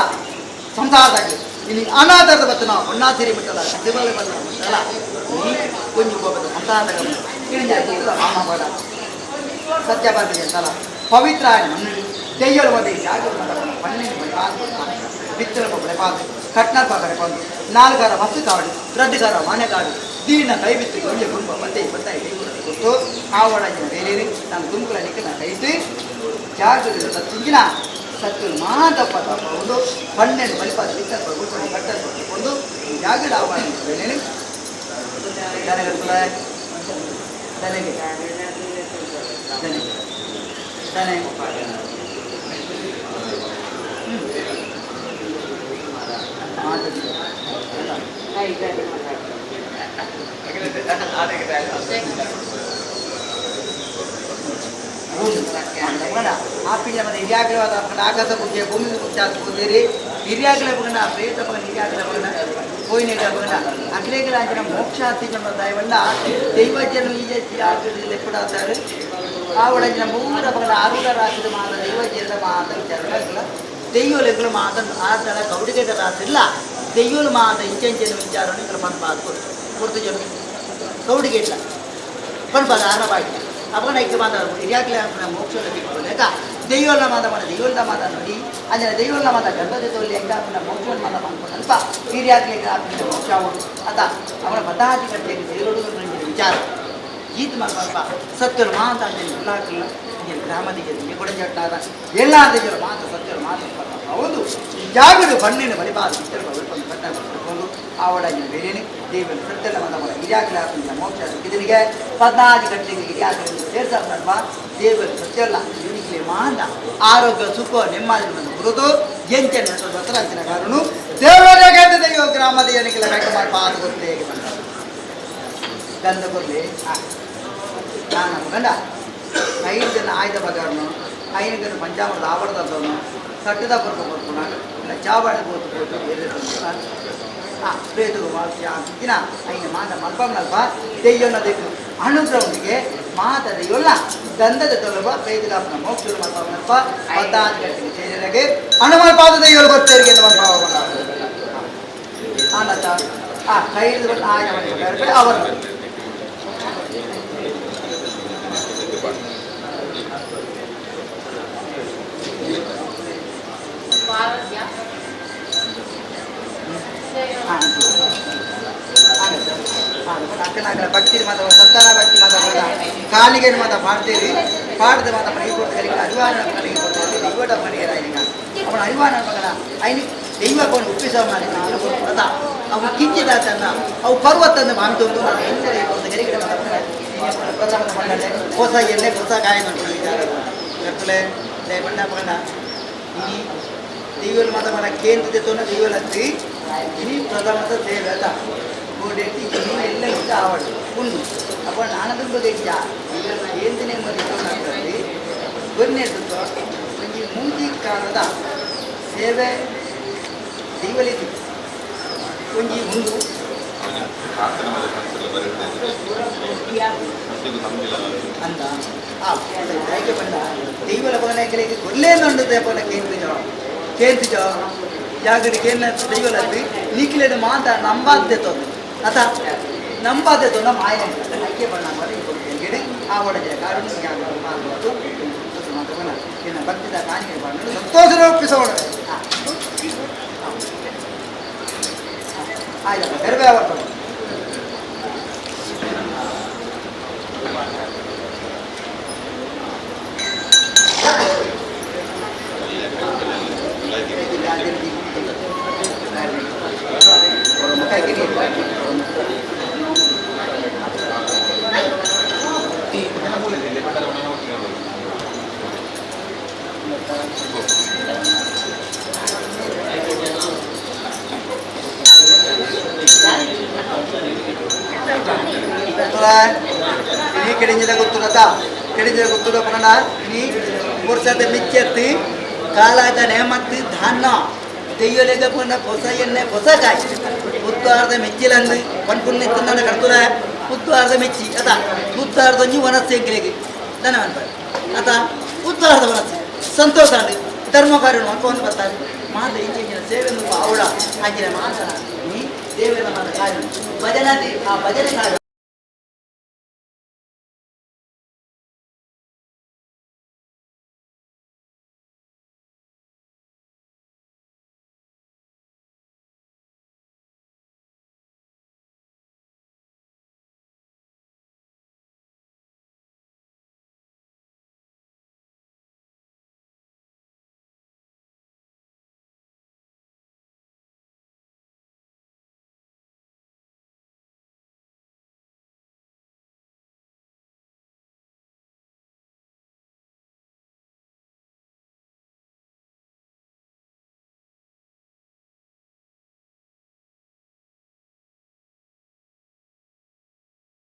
ಸಂಸಾರದಾಗಲಿ ಇಲ್ಲಿ ಅನಾಥರದ ಬತ್ತನ ಹೊಣ್ಣಾಸಿರಿ ಬಿಟ್ಟಲ್ಲ ಶಿವಲೆ ಬಂದಲ್ಲ ಒಂಜಿಕೋಬೇಡ ಸಂಸಾರದಾಗ ಕೆಡಿಂಜೆ ಗುತ್ತದ ಮಾಮ ಬೇಡ ಸತ್ಯ ಬಂದಿದೆ ಅಂತಲ್ಲ ಪವಿತ್ರ ಮಣ್ಣು ದೆಯ್ಯಲು ಬಂದ ಜಾಗ ಪನ್ನೆಂಡು ಬಿತ್ತಲ ಬೆಳೆಪಾದು ಕಟ್ನ ಬೆಳೆಪಾದು ನಾಲ್ಗಾರ ಮಸ್ತು ಕಾಡು ರಡ್ಡುಗಾರ ಮನೆ ಕಾಡು ದೀನ ಕೈ ಬಿತ್ತು ಒಂಜೆ ಕುಂಬ ಮತ್ತೆ ಬತ್ತಾಯಿ ಕೈಗೂರಲ್ಲಿ ಕೊಟ್ಟು ಆವಡಂಜಿನ ಬೇರೆ ನಾನು ಗುಂಪುಲ ನಿಕ್ಕನ ಕೈತು ಜಾಗದಲ್ಲಿ ಸತ್ತಿಂಜಿನ ಸತ್ತು ಮಾದಪ್ಪ ತಗೊಂಡು ಪನ್ನೆಂಡು ಬಲಿಪಾದ ಬಿತ್ತಲ ಗುಂಪನ್ನು ಕಟ್ಟಲು ಪಟ್ಟುಕೊಂಡು ಜಾಗದ ಆವಡ ಬೇರೆ ಜನಗಟ್ಟುಲ ದನೆಗೆ ದನೆ ದನೆ ಆ ಪಿಳ್ಳ ಮನೆ ಹಿರಿಯಾಗ್ರವಾದ ಪಗಣ ಆಕಾಶ ಪೂಜೆ ಭೂಮಿ ಪೂಜೆ ಹಾಕ್ಬೋದಿರಿ ಹಿರಿಯಾಗ್ಲ ಪಗಣ ಪ್ರೇತ ಪಗಣ ಹಿರಿಯಾಗ್ಲ ಪಗಣ ಹೋಯಿನೇಗ ಪಗಣ ಅಖಿಲೇಗರಾಜನ ಮೋಕ್ಷ ಹತ್ತಿಕೊಂಡ ದಯವಂಡ ದೈವಜ್ಜನು ಈ ಆಗುವುದಿಲ್ಲ ಕೂಡ ಸರ್ ಆ ಒಳಗಿನ ಮೂರ ಪಗಣ ಆರೂಢ ರಾತ್ರಿ ಮಾದ ದೈವಜ್ಜನ ಮಾದ ವಿಚಾರ ದೆಯ್ಯೋಲೆಗಳು ಮಾದನ್ನು ಆತನ ಕೌಡಿಗೆದ ರಾತ್ರಿಲ್ಲ ದೆಯ್ಯೋಲು ಮಾದ ಇಂಚೆಂಚಿನ ವಿಚಾರವನ್ನು ఇక్కడ ಪಂಪಾದು ಗುರ್ತು ಜನ ಕೌಡಿಗೆ ಇಲ್ಲ ಪಂಪಾದ ಆರಬಾಯಿ ಅಪಗಣ ಇಕ್ಕೆ ಮಾದ ಹಿರಿಯಾಗ್ಲೇ ಮೋಕ್ಷದ ಬಿಟ್ಟುಕೊಂಡಾಗ ದೆಯ್ಯೋಲ ಮಾದ ಮಾಡ ದೆಯ್ಯೋಲ್ದ ಮಾದ ನೋಡಿ ಅಂದರೆ ದೆಯ್ಯೋಲ್ದ ಮಾದ ಗಂಧದ ತೋಲಿ ಹೆಂಗ ಅವನ ಮೋಕ್ಷವನ್ನು ಮಾದ ಮಾಡ್ಕೊಂಡಲ್ಪ ಹಿರಿಯಾಗ್ಲೇ ಆತನ ಮೋಕ್ಷ ಆಗೋದು ಅದ ಅವನ ಬದಾಜಿ ಕಟ್ಟೆಗೆ ದೇವರುಗಳು ನನಗೆ ವಿಚಾರ ಗೀತ ಮಾಡ್ಬಾರ್ಪ ಸತ್ಯರು ಮಾತ ಅಂತ ಎಲ್ಲ ಹಾಕಿಲ್ಲ ಗ್ರಾಮದಿಗೆ ಕೊಡಂಜಟ್ಟಾದ ಎಲ್ಲ ದಿಗರು ಮಾತ ಸತ್ಯರು ಮಾತ ಹೌದು ಜಾಗಡು ಬಣ್ಣಿನ ಬಲಿಪಾದ ಕಟ್ಟಕೊಂಡು ಆ ಒಳಗಿನ ಬೇರೇನೆ ದೇವರ ಸತ್ಯನ ಮತ ಮಗ ಹಿರಿಯಾಗಲ ಮೋಕ್ಷ ಇದನಿಗೆ 14 ಗಂಟೆಗೆ ಹಿರಿಯಾಗಲಿ ಸೇರ್ಸಲ್ವಾ ದೇವರ ಸತ್ಯಲ್ಲ ಇವನಿಗೆ ಮಾಂದ ಆರೋಗ್ಯ ಸುಖ ನೆಮ್ಮದಿ ಬರುವುದು ಎಂಚನೆ ದಸರಾಂಚಿನ ಕಾರಣ ದೇವರಿಗೆ ದೈವ ಗ್ರಾಮದ ಏನಿಗೆಲ್ಲ ಕಟ್ಟ ಮಾಡಿ ಪಾದ ಗೊತ್ತೇ ಗಂಧ ಕೊರಲಿ ನಾನು ಗಂಡ 5 ಜನ ಆಯ್ದ ಬಗಾರನು 5 ಜನ ಪಂಚಾಮೃತ ಆವರಣದವನು ಕಟ್ಟದ ಬರ್ಕೊಂಡು ಇಲ್ಲ ಚಾವಾಡ ಬೋತು ಪ್ರೇತರು ದಿನ ಐದು ಮಾತ ಮಲ್ಪಂಗಲ್ಪ ದೆಯ್ಯನ ದೆಕ್ಕು ಅನುಗ್ರಹಕ್ಕೆ ಮಾತ ದೆಯ್ಯೋಲ್ಲ ಗಂಧದ ತೊಲಬ ಪ್ರೇತದಾಪನ ಮೋಕ್ಷರು ಮಲ್ಪಂಗಲ್ಪ 14 ಗಂಟೆಗೆ ಸೇರಿದಾಗೆ ಹನುಮಲ್ಪಾದ ದೆಯ್ಯೋಲು ಗೊತ್ತೇರಿಗೆ ಆನತ ಕೈದು ಆಯ್ದ ಅವರು ಅಕ್ಕನಾಗರ ಭಕ್ತಿ ಮಾತ ಸಂತಾನ ಭಕ್ತಿ ಮಾತ ಕಾಲಿಗೆ ಮಾತ ಮಾಡ್ತೀವಿ ಪಾಡದ ಮಾತ ಮನೆಗೆ ಕೊಡ್ತಾರೆ ಅರಿವಾನ ಮನೆಗೆ ಕೊಡ್ತಾರೆ ದೈವದ ಮನೆಗೆ ಅವನ ಅರಿವಾನ ಮಗನ ಐನಿ ದೈವವನ್ನು ಒಪ್ಪಿಸೋ ಮಾಡಿ ನಾನು ಅದ ಅವು ಕಿಂಚಿದಾತನ್ನ ಅವು ಪರ್ವತನ್ನು ಮಾಂತೊಂದು ನಾನು ಎಂದರೆ ಒಂದು ಗೆರೆಗಿಡ ಪ್ರಥಮ ಮಣ್ಣೆ ಹೊಸ ಎಣ್ಣೆ ಹೊಸ ಕಾಯಿ ಮಾಡ್ಕೊಂಡಿದ್ದಾರೆ ಬಣ್ಣ ಬಣ್ಣ ಈ ದೈವಲ್ ಮಾತ ಮನ ಕೇಂದ್ರದ ತೋನ ದೈವಲ್ ಹತ್ತಿ ಇನಿ ಪ್ರಥಮದ ಸೇವೆ ಅದ ಗೋಡೆಟ್ಟಿ ಇನಿ ಎಲ್ಲ ಇಷ್ಟ ಆವಡು ಉಂಡು ಅಪ್ಪ ನಾನದು ಗೊತ್ತಿದ್ದ ಕೇಂದ್ರನೇ ಮರಿ ಕೊನೆಯದು ಒಂದು ಮುಂಚಿ ಕಾಲದ ಸೇವೆ ದೈವಲಿದ್ದು ಒಂಜಿ ಮುಂದು ಅಂದ ಹೇಗೆ ಬಂದ ದೈವಲ ಪಗನಕ್ಕೆ ಕೊಲ್ಲೇಂದು ದೇಪನ ಕೇಂದ್ರಿಜ ಜಾಗಡಿ ಕೇಂದ್ರ ದೈವಲಲ್ಲಿ ನಿಖಿಲೇದ ಮಾತ ನಂಬಾದ್ದೆ ತೊಂದು ಅತ ನಂಬಾದ್ದೆ ತೊಂದ ಮಾಯ ಐಕ್ಯ ಬಣ್ಣ ಮಾಡಿ ಕೊಡ್ತೇನೆ ಆ ಒಡಜೆ ಕಾರಣ ಮಾಡುವುದು ಇನ್ನು ಭಕ್ತಿದ ಕಾಣಿಕೆ ಬಣ್ಣ ಸಂತೋಷದ ಒಪ್ಪಿಸೋಣ ಆಯ್ತಪ್ಪ ಕರಿಬೇ ಅವತ್ತು ini kedenya gutu nata kedenya gutu da pernah ini mursada micceti kala da nematti dhanna deyyolega pernah posayenne posakai uttarda miccilandu panpunne tunna kartura uttarda micci ata uttarda ni wanassengelege danavan ata uttarda wanassi ಸಂತೋಷ ಧರ್ಮ ಕಾರ್ಯ ಅನ್ಕೊಂಡು ಬರ್ತಾರೆ ಮಾತ ಇಂಚಿನ ಸೇವೆಯನ್ನು ಅವಳ ಹಾಗೆ ಮಾತ ನೀ ದೇವರ ಮಾತ ಕಾರ್ಯ ಭಜನತೆ ಆ ಭಜನೆ ಕಾರ್ಯ